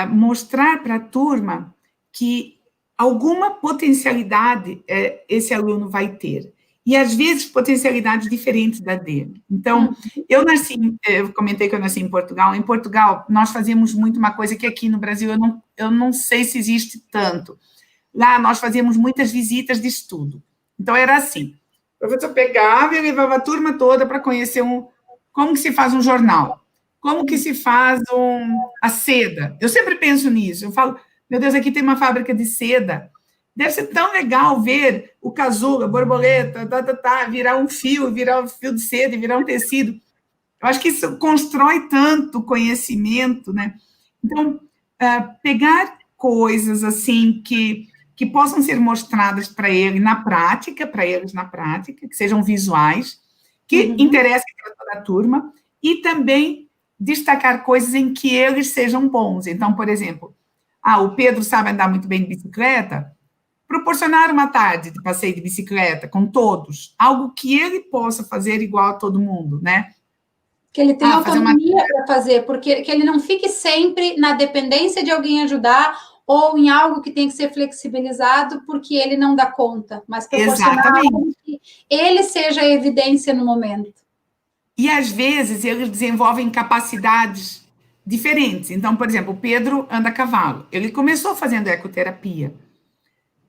mostrar para a turma que alguma potencialidade esse aluno vai ter. E, às vezes, potencialidades diferentes da dele. Então, eu comentei que eu nasci em Portugal. Em Portugal, nós fazíamos muito uma coisa que aqui no Brasil eu não sei se existe tanto. Lá, nós fazíamos muitas visitas de estudo. Então, era assim, o professor pegava e levava a turma toda para conhecer como que se faz um jornal. Como que se faz a seda? Eu sempre penso nisso. Eu falo, meu Deus, aqui tem uma fábrica de seda. Deve ser tão legal ver o casulo, a borboleta, virar um fio de seda, virar um tecido. Eu acho que isso constrói tanto conhecimento, né? Então, pegar coisas assim que possam ser mostradas para ele para eles na prática, que sejam visuais, que interessem para toda a turma, e também destacar coisas em que eles sejam bons. Então, por exemplo, o Pedro sabe andar muito bem de bicicleta, proporcionar uma tarde de passeio de bicicleta com todos, algo que ele possa fazer igual a todo mundo, né? Que ele tenha autonomia para fazer, porque que ele não fique sempre na dependência de alguém ajudar ou em algo que tem que ser flexibilizado porque ele não dá conta, mas proporcionar algo que ele seja a evidência no momento. E, às vezes, eles desenvolvem capacidades diferentes. Então, por exemplo, o Pedro anda a cavalo. Ele começou fazendo ecoterapia,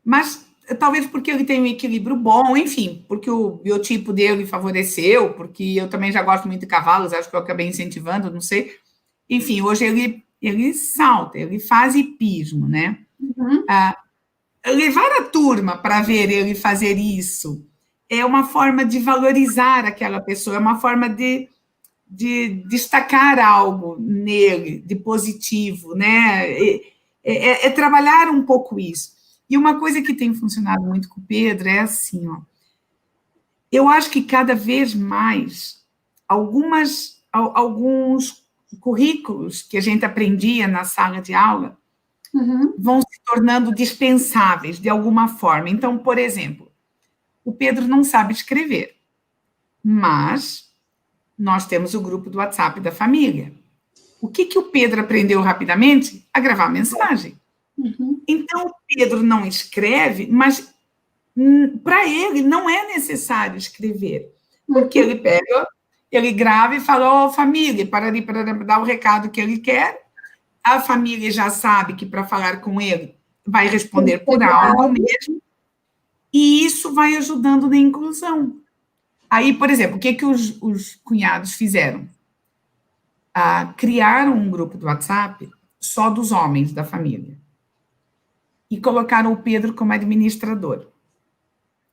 mas talvez porque ele tem um equilíbrio bom, enfim, porque o biotipo dele favoreceu, porque eu também já gosto muito de cavalos, acho que eu acabei incentivando, não sei. Enfim, hoje ele salta, ele faz hipismo, né? Levar a turma para ver ele fazer isso é uma forma de valorizar aquela pessoa, é uma forma de destacar algo nele, de positivo, né? É trabalhar um pouco isso. E uma coisa que tem funcionado muito com o Pedro é assim, ó. Eu acho que cada vez mais alguns currículos que a gente aprendia na sala de aula vão se tornando dispensáveis de alguma forma. Então, por exemplo, o Pedro não sabe escrever, mas nós temos o grupo do WhatsApp da família. O que o Pedro aprendeu rapidamente? A gravar mensagem. Então, o Pedro não escreve, mas para ele não é necessário escrever, porque ele pega, ele grava e fala, família, para dar o recado que ele quer, a família já sabe que para falar com ele vai responder por áudio mesmo, e isso vai ajudando na inclusão. Aí, por exemplo, o que os cunhados fizeram? Criaram um grupo do WhatsApp só dos homens da família e colocaram o Pedro como administrador.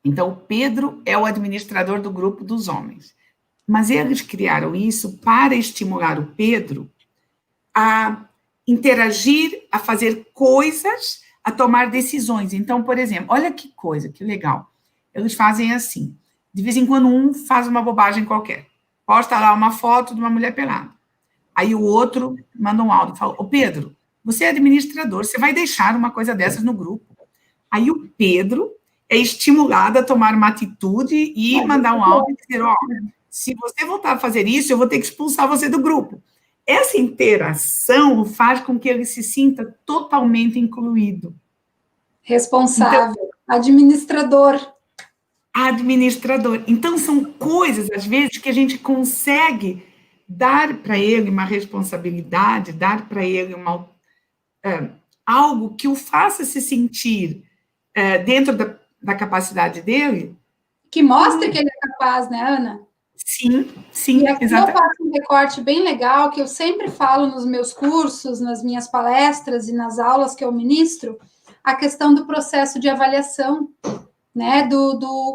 Então, o Pedro é o administrador do grupo dos homens. Mas eles criaram isso para estimular o Pedro a interagir, a fazer coisas, a tomar decisões. Então, por exemplo, olha que coisa, que legal. Eles fazem assim. De vez em quando, um faz uma bobagem qualquer. Posta lá uma foto de uma mulher pelada. Aí o outro manda um áudio e fala, Pedro, você é administrador, você vai deixar uma coisa dessas no grupo. Aí o Pedro é estimulado a tomar uma atitude e mandar um áudio e dizer, se você voltar a fazer isso, eu vou ter que expulsar você do grupo. Essa interação faz com que ele se sinta totalmente incluído. Responsável, então, administrador. Então, são coisas, às vezes, que a gente consegue dar para ele uma responsabilidade, dar para ele algo que o faça se sentir dentro da capacidade dele. Que mostre que ele é capaz, né, Ana? Sim, e aqui exatamente. Eu faço um recorte bem legal, que eu sempre falo nos meus cursos, nas minhas palestras e nas aulas que eu ministro, a questão do processo de avaliação, né,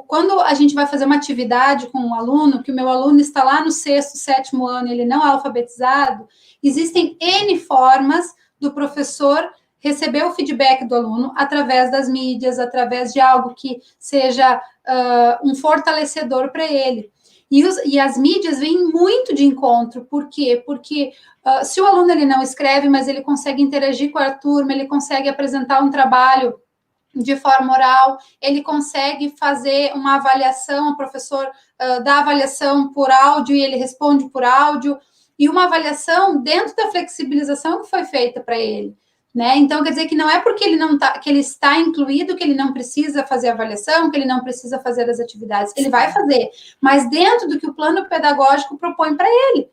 quando a gente vai fazer uma atividade com um aluno, que o meu aluno está lá no 6º, 7º ano, ele não é alfabetizado, existem N formas do professor receber o feedback do aluno através das mídias, através de algo que seja um fortalecedor para ele. E as mídias vêm muito de encontro. Por quê? Porque se o aluno ele não escreve, mas ele consegue interagir com a turma, ele consegue apresentar um trabalho de forma oral, ele consegue fazer uma avaliação, o professor dá avaliação por áudio e ele responde por áudio, e uma avaliação dentro da flexibilização que foi feita para ele. Né? Então, quer dizer que não é porque ele não tá, que ele está incluído, que ele não precisa fazer avaliação, que ele não precisa fazer as atividades. Ele vai fazer, mas dentro do que o plano pedagógico propõe para ele.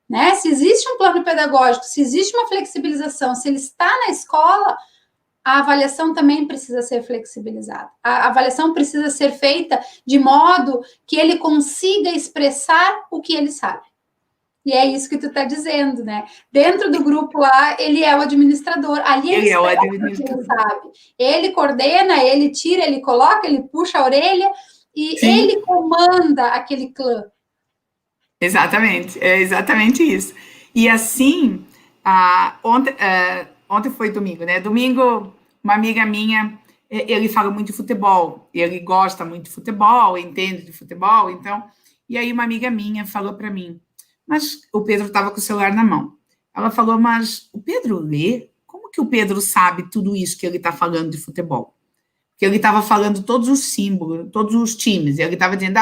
Né? Se existe um plano pedagógico, se existe uma flexibilização, se ele está na escola, a avaliação também precisa ser flexibilizada. A avaliação precisa ser feita de modo que ele consiga expressar o que ele sabe. E é isso que tu está dizendo, né? Dentro do grupo lá, ele é o administrador. Ali Ele é o ele administrador. sabe. Ele coordena, ele tira, ele coloca, ele puxa a orelha e Sim. ele comanda aquele clã. Exatamente, é exatamente isso. E assim, ontem foi domingo, né? Domingo, uma amiga minha, ele fala muito de futebol, ele gosta muito de futebol, entende de futebol, então. E aí, uma amiga minha falou para mim, mas o Pedro estava com o celular na mão. Ela falou, mas o Pedro lê? Como que o Pedro sabe tudo isso que ele está falando de futebol? Que ele estava falando todos os símbolos, todos os times. Ele estava dizendo,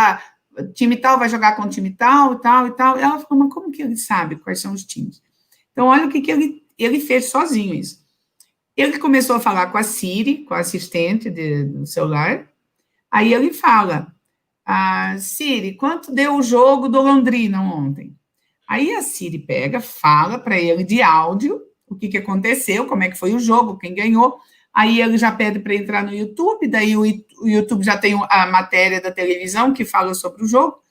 time tal vai jogar com time tal, tal e tal. E ela falou, mas como que ele sabe quais são os times? Então, olha o que ele fez sozinho isso. Ele começou a falar com a Siri, com a assistente do celular. Aí ele fala, Siri, quanto deu o jogo do Londrina ontem? Aí a Siri pega, fala para ele de áudio o que aconteceu, como é que foi o jogo, quem ganhou. Aí ele já pede para entrar no YouTube, daí o YouTube já tem a matéria da televisão que fala sobre o jogo,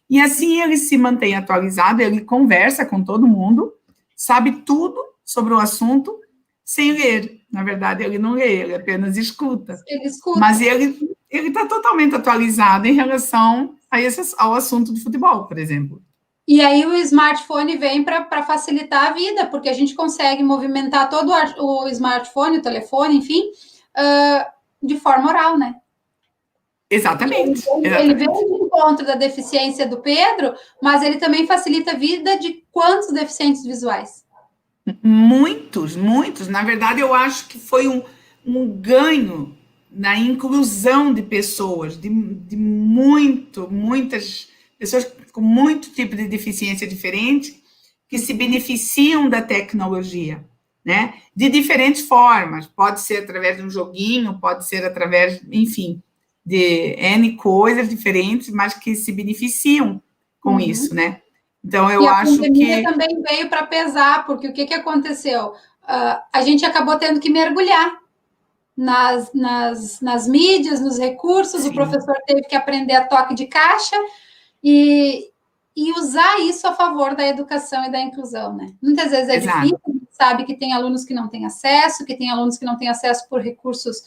e assim ele se mantém atualizado, ele conversa com todo mundo, sabe tudo sobre o assunto, sem ler. Na verdade, ele não lê, ele apenas escuta. Ele escuta. Mas ele está totalmente atualizado em relação ao assunto de futebol, por exemplo. E aí o smartphone vem para facilitar a vida, porque a gente consegue movimentar todo o smartphone, o telefone, enfim, de forma oral, né? Exatamente. Ele vem de encontro da deficiência do Pedro, mas ele também facilita a vida de quantos deficientes visuais? Muitos, muitos. Na verdade, eu acho que foi um ganho na inclusão de pessoas, de muitas pessoas com muito tipo de deficiência diferente, que se beneficiam da tecnologia, né? De diferentes formas. Pode ser através de um joguinho, pode ser através, enfim, de N coisas diferentes, mas que se beneficiam com isso, né? Então, eu acho que... a pandemia também veio para pesar, porque o que aconteceu? A gente acabou tendo que mergulhar nas mídias, nos recursos, sim. O professor teve que aprender a toque de caixa e usar isso a favor da educação e da inclusão, né? Muitas vezes é difícil, a gente sabe que tem alunos que não têm acesso, que tem alunos que não têm acesso por recursos,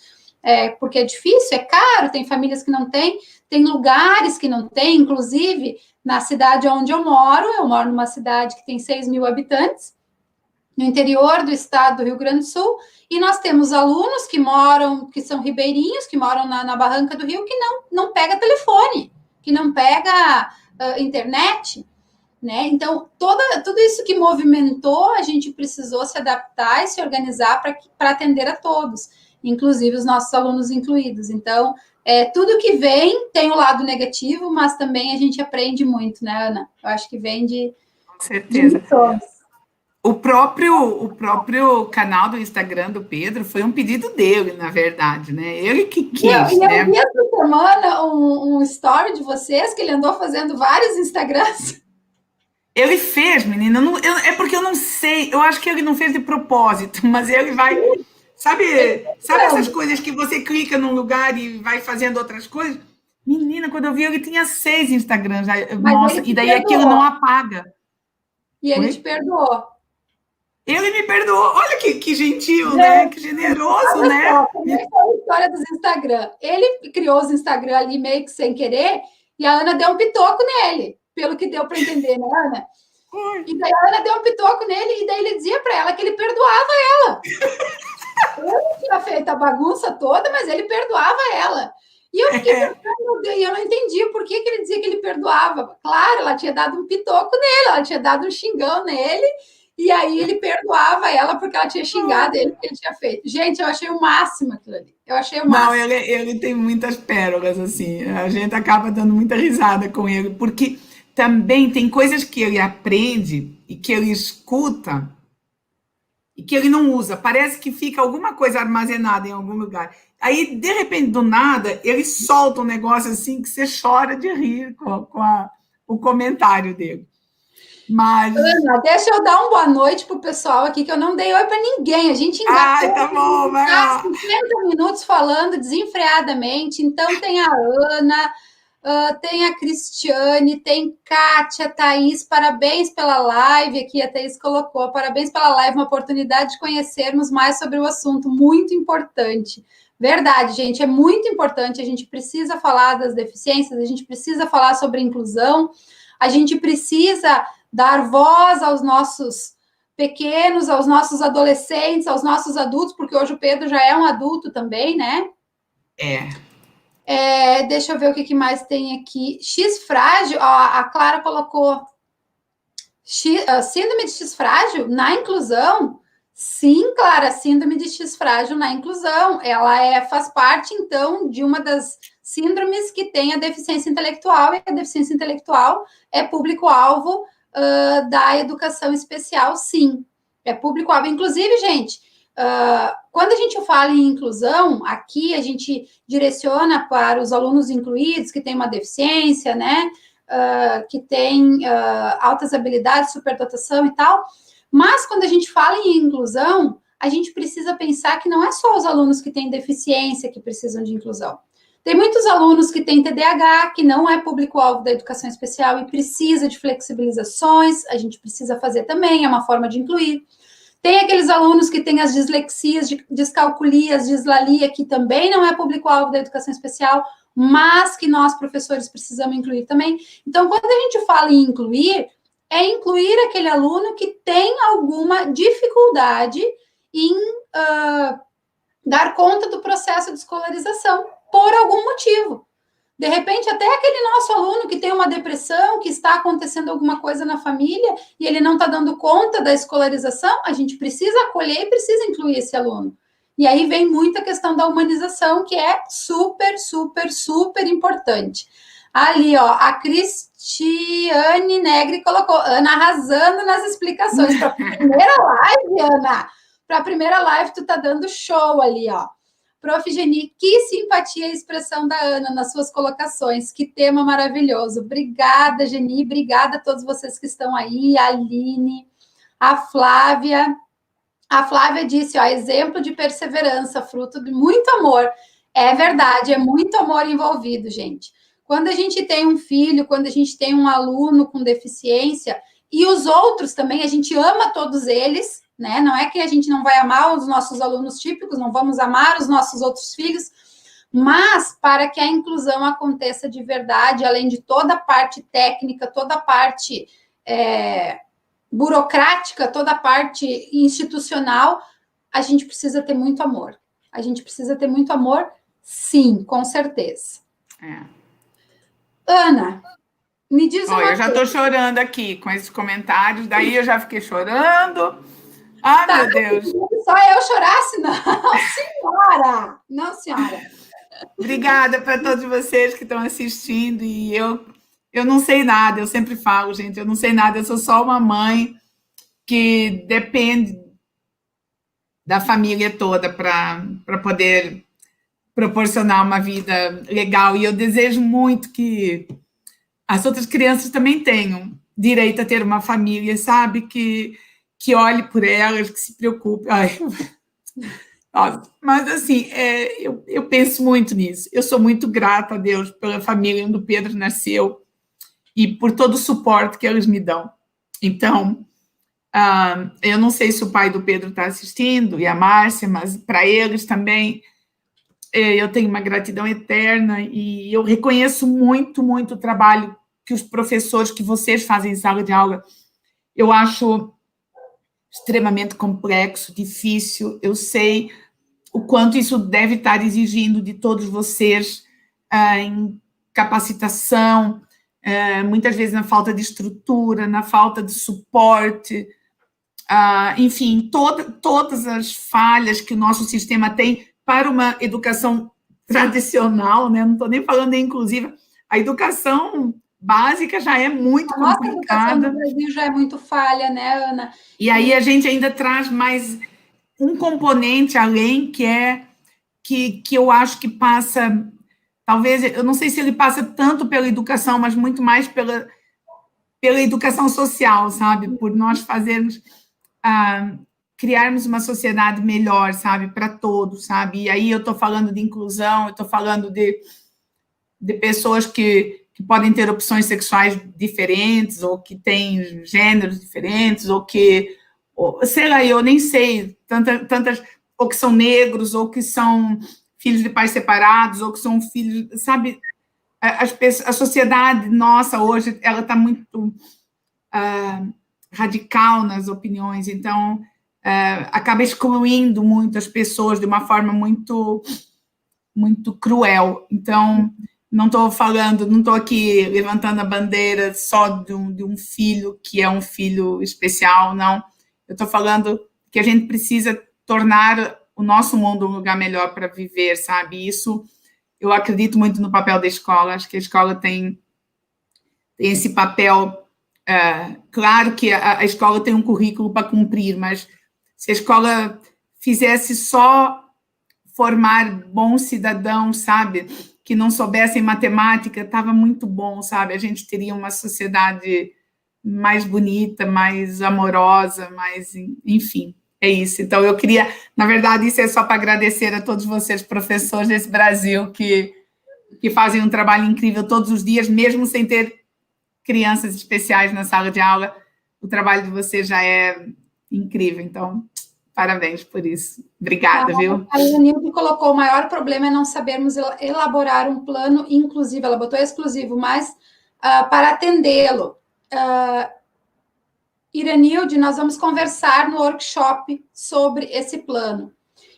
porque é difícil, é caro, tem famílias que não têm, tem lugares que não têm, inclusive, na cidade onde eu moro numa cidade que tem 6 mil habitantes, no interior do estado do Rio Grande do Sul, e nós temos alunos que são ribeirinhos, que moram na barranca do rio, que não pega telefone, que não pega internet, né? Então, tudo isso que movimentou, a gente precisou se adaptar e se organizar para atender a todos, inclusive os nossos alunos incluídos. Então, tudo que vem tem o lado negativo, mas também a gente aprende muito, né, Ana? Eu acho que vem de... Com certeza. O próprio canal do Instagram do Pedro foi um pedido dele, na verdade, né? Ele que quis, né? Eu vi essa semana um story de vocês, que ele andou fazendo vários Instagrams. Ele fez, menina, é porque eu não sei, eu acho que ele não fez de propósito, mas ele vai... Sabe essas coisas que você clica num lugar e vai fazendo outras coisas? Menina, quando eu vi, ele tinha 6 Instagrams. Nossa, e daí aquilo não apaga. E ele te perdoou. Ele me perdoou. Olha que gentil, né? Que generoso, né? Como é a história dos Instagram? Ele criou os Instagram ali meio que sem querer, e a Ana deu um pitoco nele, pelo que deu para entender, né, Ana? E daí a Ana deu um pitoco nele, e daí ele dizia para ela que ele perdoava ela. Ele tinha feito a bagunça toda, mas ele perdoava ela. E eu fiquei pensando, e eu não entendi por que ele dizia que ele perdoava. Claro, ela tinha dado um pitoco nele, ela tinha dado um xingão nele, e aí ele perdoava ela porque ela tinha xingado ele que ele tinha feito. Gente, eu achei o máximo aquilo ali. Eu achei o máximo. Não, ele tem muitas pérolas, assim. A gente acaba dando muita risada com ele, porque também tem coisas que ele aprende e que ele escuta e que ele não usa. Parece que fica alguma coisa armazenada em algum lugar. Aí, de repente, do nada, ele solta um negócio assim que você chora de rir com o comentário dele. Mas... Ana, deixa eu dar uma boa noite pro pessoal aqui, que eu não dei oi para ninguém. A gente engatou. Tá bom, vai lá. 50 minutos falando desenfreadamente. Então, tem a Ana, tem a Cristiane, tem Kátia, Thaís, parabéns pela live, aqui a Thaís colocou, parabéns pela live, uma oportunidade de conhecermos mais sobre o assunto, muito importante. Verdade, gente, é muito importante, a gente precisa falar das deficiências, a gente precisa falar sobre inclusão, a gente precisa dar voz aos nossos pequenos, aos nossos adolescentes, aos nossos adultos, porque hoje o Pedro já é um adulto também, né? Deixa eu ver o que mais tem aqui. X frágil, ó, a Clara colocou síndrome de X frágil na inclusão. Sim, Clara, síndrome de X frágil na inclusão. Ela faz parte, então, de uma das síndromes que tem a deficiência intelectual, e a deficiência intelectual é público-alvo da educação especial, sim. É público-alvo. Inclusive, gente, quando a gente fala em inclusão, aqui a gente direciona para os alunos incluídos que têm uma deficiência, né? Que tem altas habilidades, superdotação e tal. Mas quando a gente fala em inclusão, a gente precisa pensar que não é só os alunos que têm deficiência que precisam de inclusão. Tem muitos alunos que têm TDAH, que não é público-alvo da educação especial e precisa de flexibilizações, a gente precisa fazer também, é uma forma de incluir. Tem aqueles alunos que têm as dislexias, descalculias, dislalia, que também não é público-alvo da educação especial, mas que nós, professores, precisamos incluir também. Então, quando a gente fala em incluir, é incluir aquele aluno que tem alguma dificuldade em dar conta do processo de escolarização, por algum motivo. De repente, até aquele nosso aluno que tem uma depressão, que está acontecendo alguma coisa na família e ele não está dando conta da escolarização, a gente precisa acolher e precisa incluir esse aluno. E aí vem muita questão da humanização, que é super, super, super importante. Ali, ó, a Cristiane Negri colocou, Ana arrasando nas explicações. Para a primeira live, Ana, para a primeira live, tu tá dando show ali, ó. Prof. Geni, que simpatia a expressão da Ana nas suas colocações, que tema maravilhoso. Obrigada, Geni, obrigada a todos vocês que estão aí, a Aline, a Flávia. A Flávia disse, ó, exemplo de perseverança, fruto de muito amor. É verdade, é muito amor envolvido, gente. Quando a gente tem um filho, quando a gente tem um aluno com deficiência, e os outros também, a gente ama todos eles, né? Não é que a gente não vai amar os nossos alunos típicos, não vamos amar os nossos outros filhos, mas para que a inclusão aconteça de verdade, além de toda a parte técnica, toda a parte burocrática, toda a parte institucional, a gente precisa ter muito amor. A gente precisa ter muito amor, sim, com certeza. Ana, me diz uma coisa. Eu já estou chorando aqui com esses comentários, daí eu já fiquei chorando. Ai, tá, meu Deus. Só eu chorasse? Não, senhora! Não, senhora. Obrigada para todos vocês que estão assistindo. E eu não sei nada, eu sempre falo, gente, eu não sei nada, eu sou só uma mãe que depende da família toda para poder proporcionar uma vida legal. E eu desejo muito que as outras crianças também tenham direito a ter uma família, sabe? Que olhe por elas, que se preocupe. Ai. Mas, assim, eu penso muito nisso. Eu sou muito grata a Deus pela família onde o Pedro nasceu e por todo o suporte que eles me dão. Então, eu não sei se o pai do Pedro está assistindo e a Márcia, mas para eles também eu tenho uma gratidão eterna e eu reconheço muito, muito o trabalho que os professores, que vocês fazem em sala de aula. Eu acho extremamente complexo, difícil. Eu sei o quanto isso deve estar exigindo de todos vocês em capacitação, muitas vezes na falta de estrutura, na falta de suporte, enfim, todas as falhas que o nosso sistema tem para uma educação tradicional, né? Não estou nem falando em inclusiva, a educação básica já é muito complicada. Nossa educação no Brasil já é muito falha, né, Ana? E aí a gente ainda traz mais um componente além, que é que eu acho que passa, talvez, eu não sei se ele passa tanto pela educação, mas muito mais pela educação social, sabe? Por nós fazermos, criarmos uma sociedade melhor, sabe? Para todos, sabe? E aí eu estou falando de inclusão, eu estou falando de de pessoas que podem ter opções sexuais diferentes, ou que têm gêneros diferentes, ou que, sei lá, eu nem sei, tantas, ou que são negros, ou que são filhos de pais separados, ou que são filhos, sabe? A sociedade nossa hoje, ela está muito radical nas opiniões, então acaba excluindo muito as pessoas de uma forma muito, muito cruel. Então, não estou aqui levantando a bandeira só de um filho que é um filho especial, não. Eu estou falando que a gente precisa tornar o nosso mundo um lugar melhor para viver, sabe? Isso, eu acredito muito no papel da escola, acho que a escola tem esse papel. Claro que a escola tem um currículo para cumprir, mas se a escola fizesse só formar bons cidadãos, sabe, que não soubessem matemática, estava muito bom, sabe, a gente teria uma sociedade mais bonita, mais amorosa, mais, enfim, é isso. Então, eu queria, na verdade, isso é só para agradecer a todos vocês, professores desse Brasil, que fazem um trabalho incrível todos os dias, mesmo sem ter crianças especiais na sala de aula, o trabalho de vocês já é incrível, então, parabéns por isso. Obrigada, viu? A Iranilde colocou: o maior problema é não sabermos elaborar um plano inclusivo, ela botou exclusivo, mas para atendê-lo. Iranilde, nós vamos conversar no workshop sobre esse plano.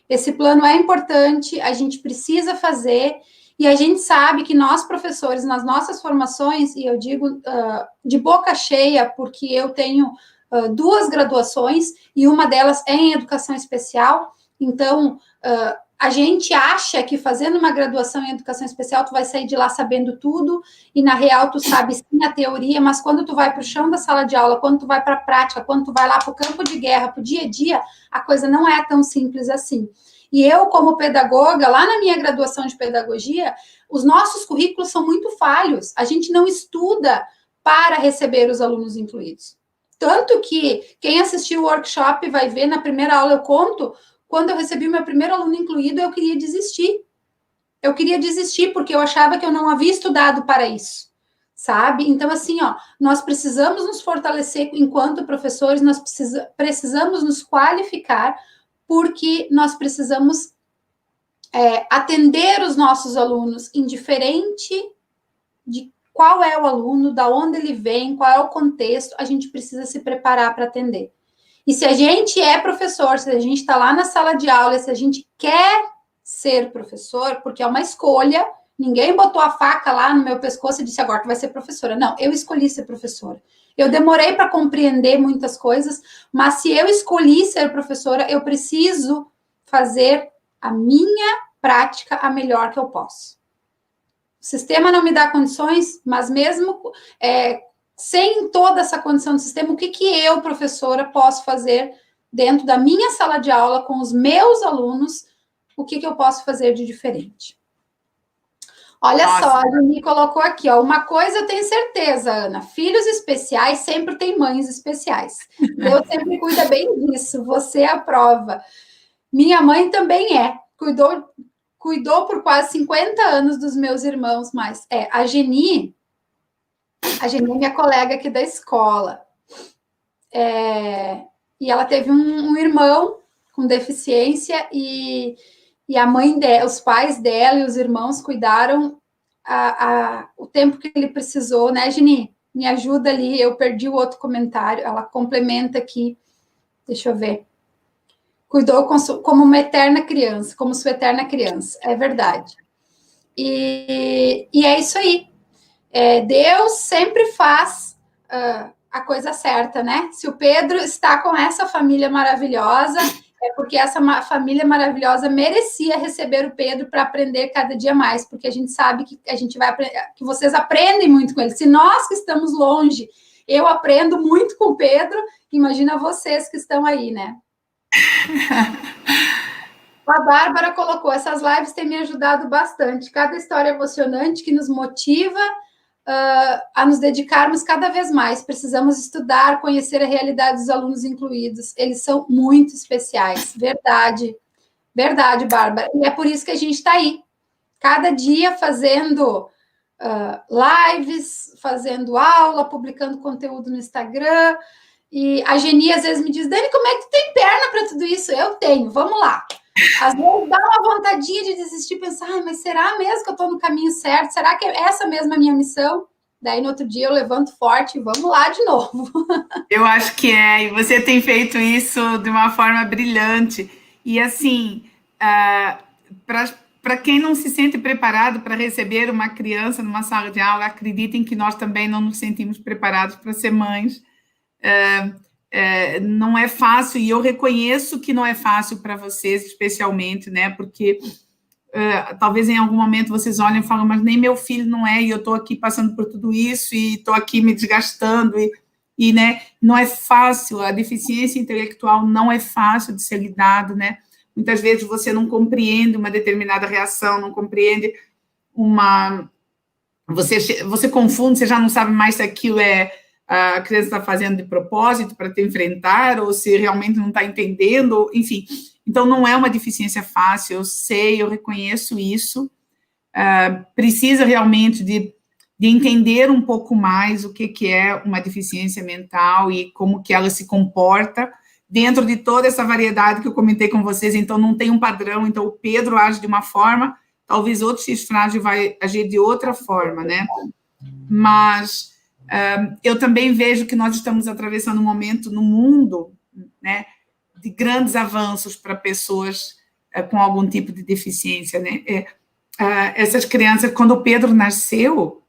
Esse plano é importante, a gente precisa fazer, e a gente sabe que nós, professores, nas nossas formações, e eu digo de boca cheia, porque eu tenho 2 graduações, e uma delas é em educação especial, então a gente acha que fazendo uma graduação em educação especial, tu vai sair de lá sabendo tudo, e na real tu sabe sim a teoria, mas quando tu vai para o chão da sala de aula, quando tu vai para a prática, quando tu vai lá para o campo de guerra, para o dia a dia, a coisa não é tão simples assim. E eu, como pedagoga, lá na minha graduação de pedagogia, os nossos currículos são muito falhos. A gente não estuda para receber os alunos incluídos. Tanto que quem assistiu o workshop vai ver, na primeira aula eu conto, quando eu recebi o meu primeiro aluno incluído, eu queria desistir. Eu queria desistir porque eu achava que eu não havia estudado para isso, sabe? Então, assim, nós precisamos nos fortalecer enquanto professores, nós precisamos nos qualificar, porque nós precisamos atender os nossos alunos, indiferente de qual é o aluno, da onde ele vem, qual é o contexto, a gente precisa se preparar para atender. E se a gente é professor, se a gente está lá na sala de aula, se a gente quer ser professor, porque é uma escolha, ninguém botou a faca lá no meu pescoço e disse: agora tu vai ser professora. Não, eu escolhi ser professora. Eu demorei para compreender muitas coisas, mas se eu escolhi ser professora, eu preciso fazer a minha prática a melhor que eu posso. O sistema não me dá condições, mas mesmo sem toda essa condição do sistema, o que eu, professora, posso fazer dentro da minha sala de aula com os meus alunos? O que eu posso fazer de diferente? Olha só, a Juni colocou aqui, uma coisa eu tenho certeza, Ana, filhos especiais sempre têm mães especiais. Deus sempre cuida bem disso, você é a prova. Minha mãe também cuidou por quase 50 anos dos meus irmãos, mas a Geni é minha colega aqui da escola. E ela teve um irmão com deficiência e a mãe dela, os pais dela e os irmãos cuidaram o tempo que ele precisou, né, Geni? Me ajuda ali, eu perdi o outro comentário, ela complementa aqui, deixa eu ver. Cuidou como uma eterna criança, como sua eterna criança, é verdade. E é isso aí. Deus sempre faz a coisa certa, né? Se o Pedro está com essa família maravilhosa, é porque essa família maravilhosa merecia receber o Pedro para aprender cada dia mais, porque a gente sabe que a gente vai aprender, que vocês aprendem muito com ele. Se nós que estamos longe, eu aprendo muito com o Pedro, imagina vocês que estão aí, né? A Bárbara colocou: essas lives têm me ajudado bastante. Cada história emocionante que nos motiva a nos dedicarmos cada vez mais. Precisamos estudar, conhecer a realidade dos alunos incluídos. Eles são muito especiais. Verdade. Verdade, Bárbara. E é por isso que a gente está aí. Cada dia fazendo lives, fazendo aula, publicando conteúdo no Instagram. E a Geni às vezes me diz, Dani, como é que tu tem perna para tudo isso? Eu tenho, vamos lá. Às vezes dá uma vontadinha de desistir, pensar, mas será mesmo que eu estou no caminho certo? Será que é essa mesma a minha missão? Daí no outro dia eu levanto forte e vamos lá de novo. Eu acho que é, e você tem feito isso de uma forma brilhante. E assim, para quem não se sente preparado para receber uma criança numa sala de aula, acreditem que nós também não nos sentimos preparados para ser mães. Não é fácil, e eu reconheço que não é fácil para vocês, especialmente, né? Porque talvez em algum momento vocês olhem e falam, mas nem meu filho não é, e eu estou aqui passando por tudo isso, e estou aqui me desgastando, e né, não é fácil, a deficiência intelectual não é fácil de ser lidado, né? Muitas vezes você não compreende uma determinada reação, não compreende uma... Você confunde, você já não sabe mais se aquilo a criança está fazendo de propósito para te enfrentar, ou se realmente não está entendendo, enfim. Então, não é uma deficiência fácil, eu sei, eu reconheço isso. Precisa realmente de entender um pouco mais o que é uma deficiência mental e como que ela se comporta dentro de toda essa variedade que eu comentei com vocês. Então, não tem um padrão. Então, o Pedro age de uma forma, talvez outro X-frágil vai agir de outra forma, né? Mas eu também vejo que nós estamos atravessando um momento no mundo, né, de grandes avanços para pessoas com algum tipo de deficiência, né? Essas crianças, quando o Pedro nasceu,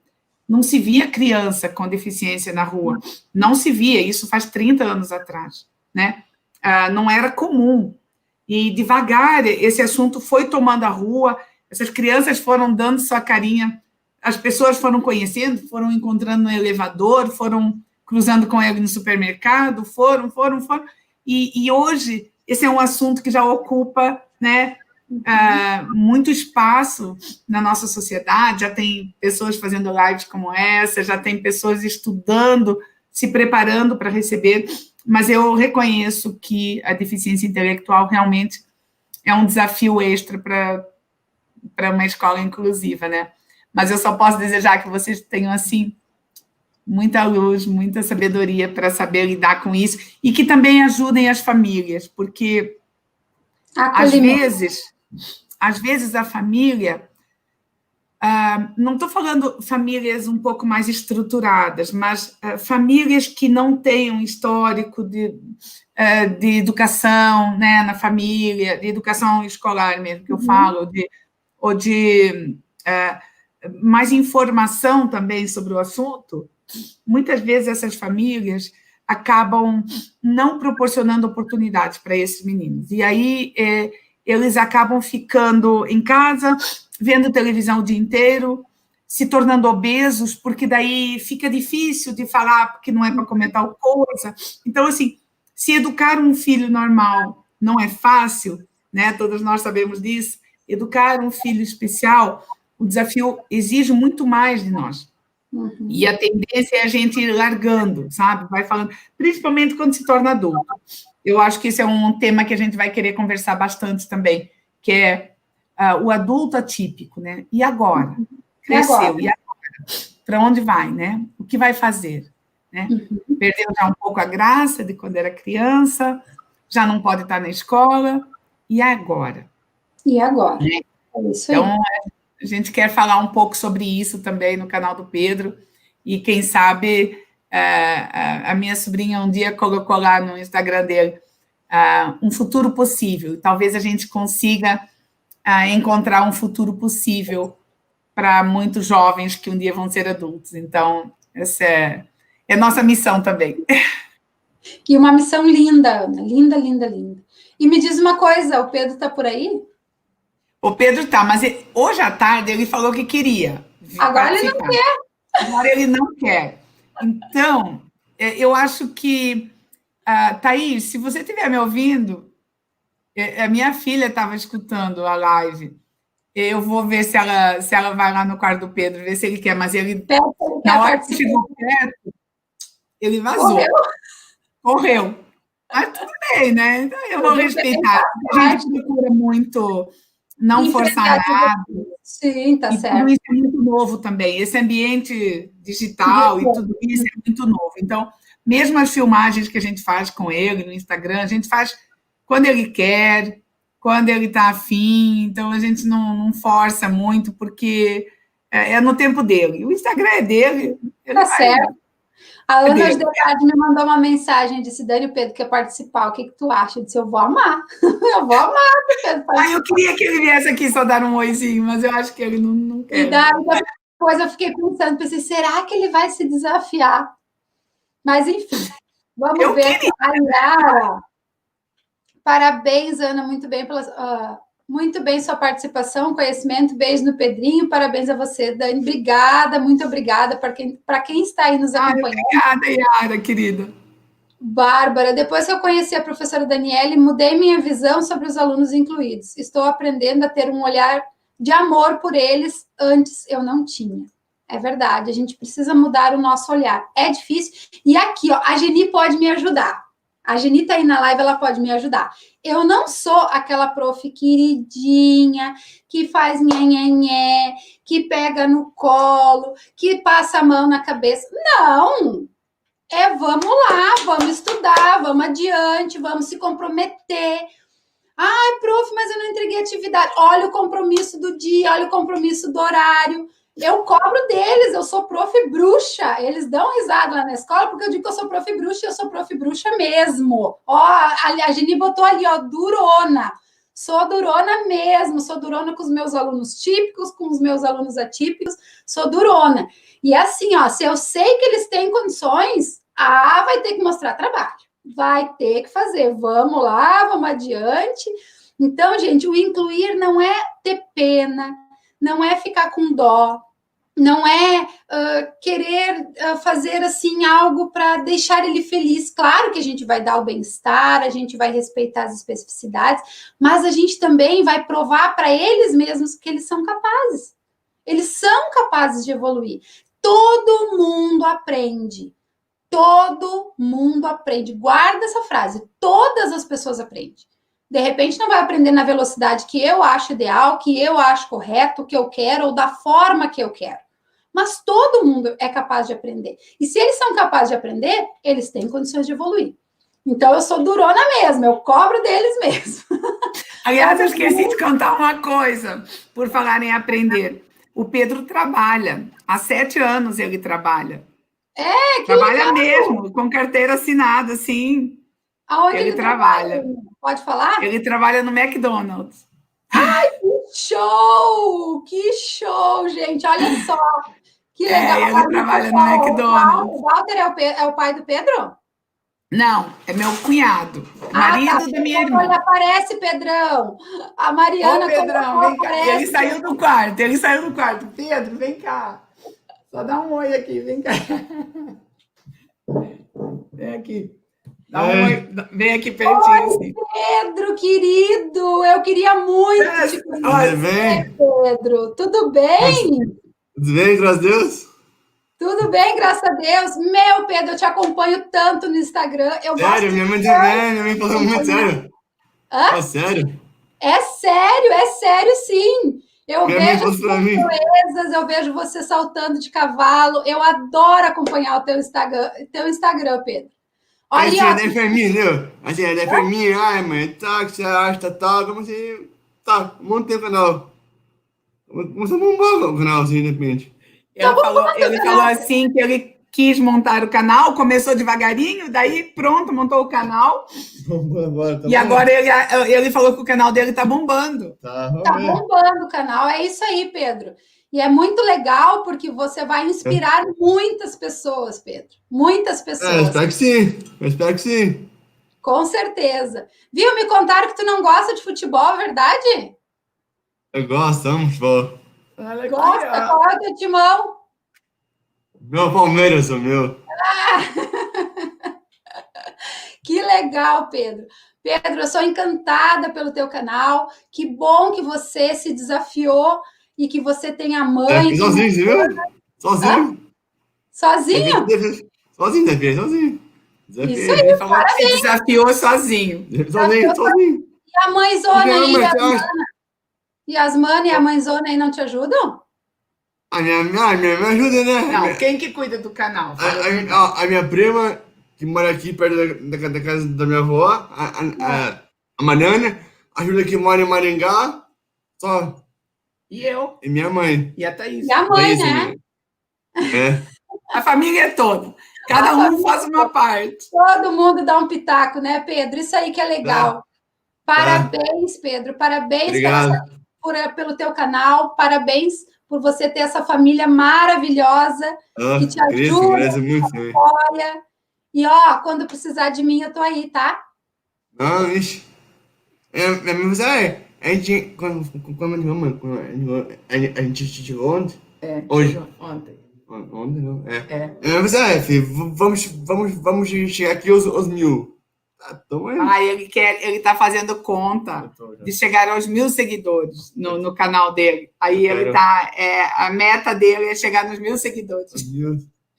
não se via criança com deficiência na rua, não se via, isso faz 30 anos atrás, né? Não era comum, e devagar esse assunto foi tomando a rua, essas crianças foram dando sua carinha, as pessoas foram conhecendo, foram encontrando no elevador, foram cruzando com ele no supermercado, foram, e hoje esse é um assunto que já ocupa, né, muito espaço na nossa sociedade, já tem pessoas fazendo lives como essa, já tem pessoas estudando, se preparando para receber, mas eu reconheço que a deficiência intelectual realmente é um desafio extra para uma escola inclusiva, né? Mas eu só posso desejar que vocês tenham, assim, muita luz, muita sabedoria para saber lidar com isso, e que também ajudem as famílias, porque às vezes a família, não estou falando famílias um pouco mais estruturadas, mas famílias que não têm um histórico de educação, né, na família, de educação escolar mesmo, que eu falo, ou de mais informação também sobre o assunto, muitas vezes essas famílias acabam não proporcionando oportunidades para esses meninos. E aí eles acabam ficando em casa, vendo televisão o dia inteiro, se tornando obesos, porque daí fica difícil de falar, porque não é para comer tal coisa. Então, assim, se educar um filho normal não é fácil, né? Todos nós sabemos disso. Educar um filho especial, o desafio exige muito mais de nós. Uhum. E a tendência é a gente ir largando, sabe? Vai falando, principalmente quando se torna adulto. Eu acho que esse é um tema que a gente vai querer conversar bastante também, que é o adulto atípico, né? E agora? Cresceu, e agora? Para onde vai, né? O que vai fazer? Né? Uhum. Perdeu já um pouco a graça de quando era criança, já não pode estar na escola, e agora? E agora? Né? É isso aí. Então, a gente quer falar um pouco sobre isso também no canal do Pedro, e quem sabe a minha sobrinha um dia colocou lá no Instagram dele um futuro possível, talvez a gente consiga encontrar um futuro possível para muitos jovens que um dia vão ser adultos. Então, essa é nossa missão também. E uma missão linda, Ana, linda, linda, linda. E me diz uma coisa, o Pedro está por aí? O Pedro tá, mas hoje à tarde ele falou que queria. Agora participar. Ele não quer. Agora ele não quer. Então, eu acho que, Thaís, se você estiver me ouvindo, a minha filha estava escutando a live. Eu vou ver se ela vai lá no quarto do Pedro, ver se ele quer, mas ele, na hora que chegou perto, ele vazou. Correu. Mas tudo bem, né? Então eu vou respeitar. A gente procura muito não forçar nada. Sim, tá e certo. tudo isso é muito novo também. Esse ambiente digital e tudo isso é muito novo. Então, mesmo as filmagens que a gente faz com ele no Instagram, a gente faz quando ele quer, quando ele está afim. Então, a gente não força muito, porque é no tempo dele. O Instagram é dele. Tá certo. A Ana de Verdade me mandou uma mensagem, disse: Dani, o Pedro quer participar, o que tu acha? Eu disse: eu vou amar. Eu vou amar o Pedro participar. Eu queria que ele viesse aqui só dar um oizinho, mas eu acho que ele não quer. E daí, depois eu fiquei pensando, pensei, será que ele vai se desafiar? Mas, enfim, vamos ver. A Yara, parabéns, Ana, muito bem muito bem sua participação, conhecimento, beijo no Pedrinho, parabéns a você, Dani, obrigada, muito obrigada para quem está aí nos acompanhando. Obrigada, Yara, querida. Bárbara, depois que eu conheci a professora Daniele, mudei minha visão sobre os alunos incluídos. Estou aprendendo a ter um olhar de amor por eles, antes eu não tinha. É verdade, a gente precisa mudar o nosso olhar. É difícil. E aqui, ó, a Geni pode me ajudar. A Geni está aí na live, ela pode me ajudar. Eu não sou aquela prof queridinha, que faz nhenhenhé, que pega no colo, que passa a mão na cabeça. Não! Vamos lá, vamos estudar, vamos adiante, vamos se comprometer. Ai, prof, mas eu não entreguei atividade. Olha o compromisso do dia, olha o compromisso do horário. Eu cobro deles, eu sou prof bruxa. Eles dão risada lá na escola porque eu digo que eu sou prof bruxa e eu sou prof bruxa mesmo. Ó, a Geni botou ali, ó, durona. Sou durona mesmo, sou durona com os meus alunos típicos, com os meus alunos atípicos, sou durona. E assim, ó, se eu sei que eles têm condições, vai ter que mostrar trabalho. Vai ter que fazer. Vamos lá, vamos adiante. Então, gente, o incluir não é ter pena, não é ficar com dó, não é querer fazer assim algo para deixar ele feliz. Claro que a gente vai dar o bem-estar, a gente vai respeitar as especificidades, mas a gente também vai provar para eles mesmos que eles são capazes. Eles são capazes de evoluir. Todo mundo aprende. Todo mundo aprende. Guarda essa frase. Todas as pessoas aprendem. De repente não vai aprender na velocidade que eu acho ideal, que eu acho correto, que eu quero, ou da forma que eu quero. Mas todo mundo é capaz de aprender. E se eles são capazes de aprender, eles têm condições de evoluir. Então eu sou durona mesmo, eu cobro deles mesmo. Aliás, eu esqueci de contar uma coisa, por falar em aprender. O Pedro trabalha. Há 7 anos ele trabalha. Que trabalha legal. Mesmo, com carteira assinada, sim. Aonde ele trabalha? Pode falar? Ele trabalha no McDonald's. Ai, que show! Que show, gente! Olha só. Que legal. Ele trabalha no McDonald's. O Walter é o pai do Pedro? Não, é meu cunhado. Marido da minha irmã. Olha, aparece, Pedrão. A Mariana... Ô, Pedrão, vem cá. Ele saiu do quarto. Pedro, vem cá. Só dá um oi aqui, vem cá. Vem aqui. Dá um oi. Vem aqui pertinho. Oi, assim. Pedro, querido. Eu queria muito te conhecer, Pedro. Tudo bem? Tudo bem, graças a Deus. Tudo bem, graças a Deus. Meu, Pedro, eu te acompanho tanto no Instagram. Sério? Minha mãe falou muito sério. Hã? É sério? É sério, sim. Eu Minha vejo as proezas, eu vejo você saltando de cavalo. Eu adoro acompanhar o teu Instagram, Pedro. Olha, assim, é pra mim, entendeu? Assim, é pra mim, ai, mãe, tá, que você acha, tal, como assim, tá, montei o canal. Começou a bombar o canal, assim, de repente. Ele falou assim que ele quis montar o canal, começou devagarinho, daí pronto, montou o canal. E agora ele falou que o canal dele tá bombando. Tá bombando o canal, é isso aí, Pedro. E é muito legal porque você vai inspirar muitas pessoas, Pedro. Muitas pessoas. Espero que sim. Com certeza. Viu? Me contaram que tu não gosta de futebol, é verdade? Eu gosto, amo futebol. Gosta? Qual é o teu timão? Meu Palmeiras, o meu. Que legal, Pedro. Pedro, eu sou encantada pelo teu canal. Que bom que você se desafiou e que você tem a mãe. Sozinho, viu? Sozinho? Sozinho? Sozinho, sozinho. Isso aí, ele falou que se desafiou sozinho. Sozinho. E a mãezona aí, E as manas e a mãezona aí não te ajudam? A minha ajuda, né? Não, quem que cuida do canal? A minha prima, que mora aqui perto da casa da minha avó, a Mariana, ajuda que mora em Maringá, só. E eu? E minha mãe. E a Thaís? E a mãe, Thaís, né? É. A família é toda. Cada um faz uma parte. Todo mundo dá um pitaco, né, Pedro? Isso aí que é legal. Tá. Parabéns, Pedro. Parabéns Obrigado. pelo teu canal. Parabéns por você ter essa família maravilhosa que te ajuda, Cresce muito te também. apoia. E, ó, quando precisar de mim, eu tô aí, tá? Não, ixi. Mas a gente, a gente chegou ontem? Hoje. Ontem. Ontem não, Mas filho, vamos chegar aqui aos 1000. Tamo aí. Ele tá fazendo conta de chegar aos 1000 seguidores no canal dele. Aí ele tá, a meta dele é chegar nos 1000 seguidores.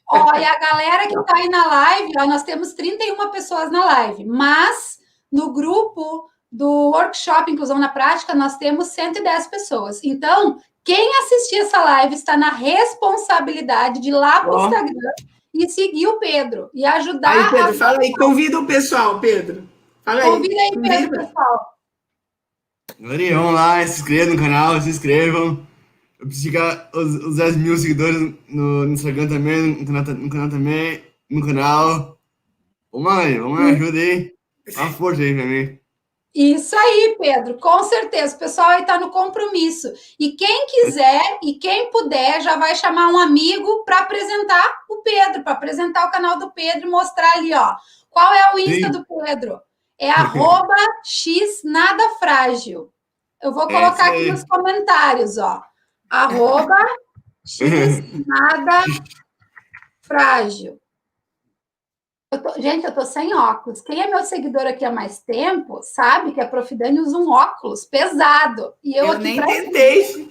Ó, e a galera que tá aí na live, ó, nós temos 31 pessoas na live, mas no grupo do Workshop Inclusão na Prática, nós temos 110 pessoas. Então, quem assistir essa live está na responsabilidade de ir lá para o Instagram e seguir o Pedro e ajudar. Aí, Pedro, fala aí, convida o pessoal, Pedro. Fala aí. Convida aí, Pedro, pessoal. Galera, vamos lá, se inscrevam no canal, se inscrevam. Eu preciso chegar aos 10 mil seguidores no Instagram também, no canal também, no canal. Vamos lá, ajuda aí. Dá uma força aí pra mim. Isso aí, Pedro, com certeza. O pessoal aí está no compromisso. E quem quiser e quem puder já vai chamar um amigo para apresentar o Pedro, para apresentar o canal do Pedro e mostrar ali, ó. Qual é o Insta do Pedro? É @xnadafrágil. Eu vou colocar aqui nos comentários, ó. @xnadafrágil. Gente, eu tô sem óculos. Quem é meu seguidor aqui há mais tempo sabe que a Prof. Dani usa um óculos pesado. E eu aqui nem tentei.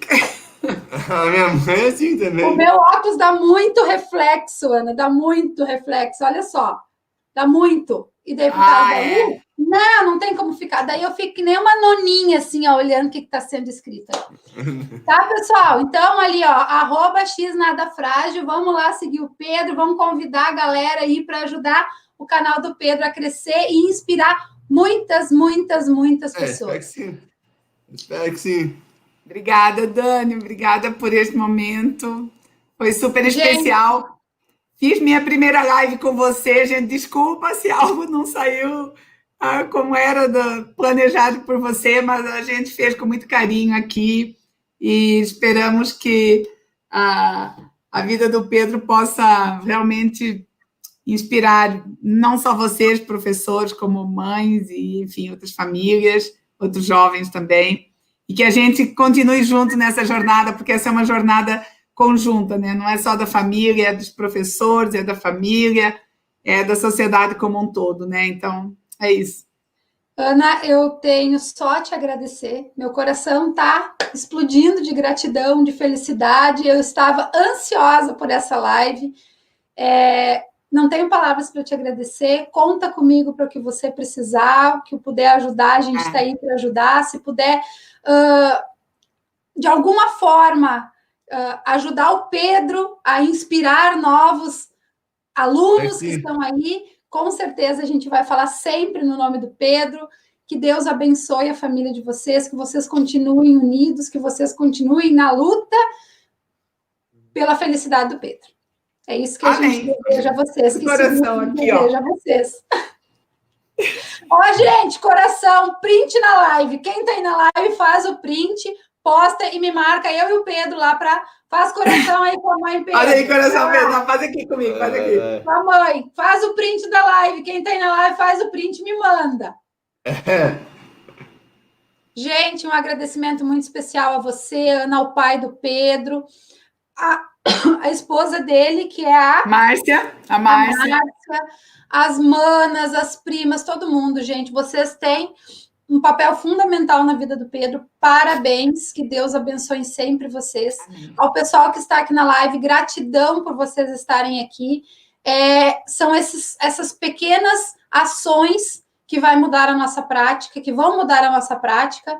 A minha mãe é assim também. O meu óculos dá muito reflexo, Ana. Dá muito reflexo. Olha só. Dá muito. E daí, por causa daí, não tem como ficar. Daí eu fico que nem uma noninha, assim, ó, olhando o que está sendo escrito. Tá, pessoal? Então, ali, ó, @xnadafrágil. Vamos lá seguir o Pedro. Vamos convidar a galera aí para ajudar o canal do Pedro a crescer e inspirar muitas pessoas. Espero que sim. Obrigada, Dani. Obrigada por esse momento. Foi super especial. Fiz minha primeira live com você, gente. Desculpa se algo não saiu como era planejado por você, mas a gente fez com muito carinho aqui e esperamos que a vida do Pedro possa realmente inspirar não só vocês, professores, como mães e, enfim, outras famílias, outros jovens também, e que a gente continue junto nessa jornada, porque essa é uma jornada conjunta, né? Não é só da família, é dos professores, é da família, é da sociedade como um todo, né? Então, é isso. Ana, eu tenho só a te agradecer. Meu coração está explodindo de gratidão, de felicidade. Eu estava ansiosa por essa live. Não tenho palavras para te agradecer. Conta comigo para o que você precisar, o que eu puder ajudar, a gente está aí para ajudar. Se puder, de alguma forma, ajudar o Pedro a inspirar novos alunos que estão aí, com certeza a gente vai falar sempre no nome do Pedro. Que Deus abençoe a família de vocês, que vocês continuem unidos, que vocês continuem na luta pela felicidade do Pedro. É isso que a gente deseja a vocês. Que coração aqui, deseja a vocês. Ó, gente, coração, print na live. Quem tá aí na live, faz o print, posta e me marca eu e o Pedro lá para... Faz coração aí com a mãe, Pedro. Olha aí, coração, Pedro. Faz aqui comigo, faz aqui. Com a mãe, faz o print da live. Quem tá aí na live, faz o print e me manda. Gente, um agradecimento muito especial a você, Ana, ao pai do Pedro, a esposa dele, que é a Márcia, as manas, as primas, todo mundo, gente. Vocês têm um papel fundamental na vida do Pedro. Parabéns, que Deus abençoe sempre vocês. Amém. Ao pessoal que está aqui na live, gratidão por vocês estarem aqui. São essas pequenas ações que vai mudar a nossa prática, que vão mudar a nossa prática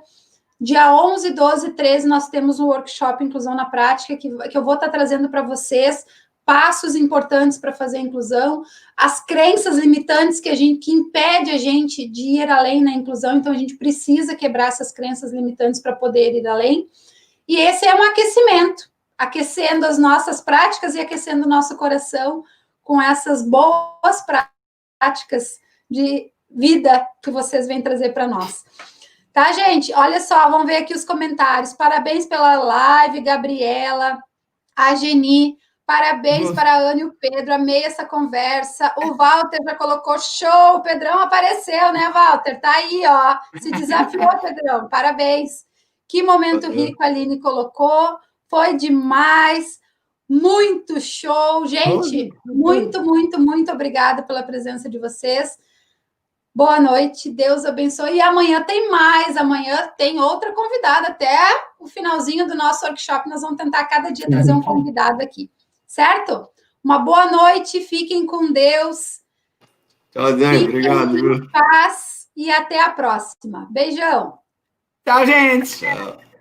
Dia 11, 12 e 13, nós temos um workshop Inclusão na Prática, que eu vou estar trazendo para vocês passos importantes para fazer a inclusão, as crenças limitantes que impede a gente de ir além na inclusão, então a gente precisa quebrar essas crenças limitantes para poder ir além. E esse é um aquecimento, aquecendo as nossas práticas e aquecendo o nosso coração com essas boas práticas de vida que vocês vêm trazer para nós. Tá, gente? Olha só, vamos ver aqui os comentários. Parabéns pela live, Gabriela, a Geni, parabéns para a Ana e o Pedro, amei essa conversa. O Walter já colocou show, o Pedrão apareceu, né, Walter? Tá aí, ó, se desafiou, Pedrão, parabéns. Que momento rico a Aline colocou, foi demais, muito show. Gente, muito, muito, muito obrigada pela presença de vocês. Boa noite, Deus abençoe. E amanhã tem mais, amanhã tem outra convidada. Até o finalzinho do nosso workshop, nós vamos tentar cada dia trazer um convidado aqui, certo? Uma boa noite, fiquem com Deus. Tchau, Dani, obrigado. Em paz e até a próxima. Beijão. Tchau, gente. Tchau.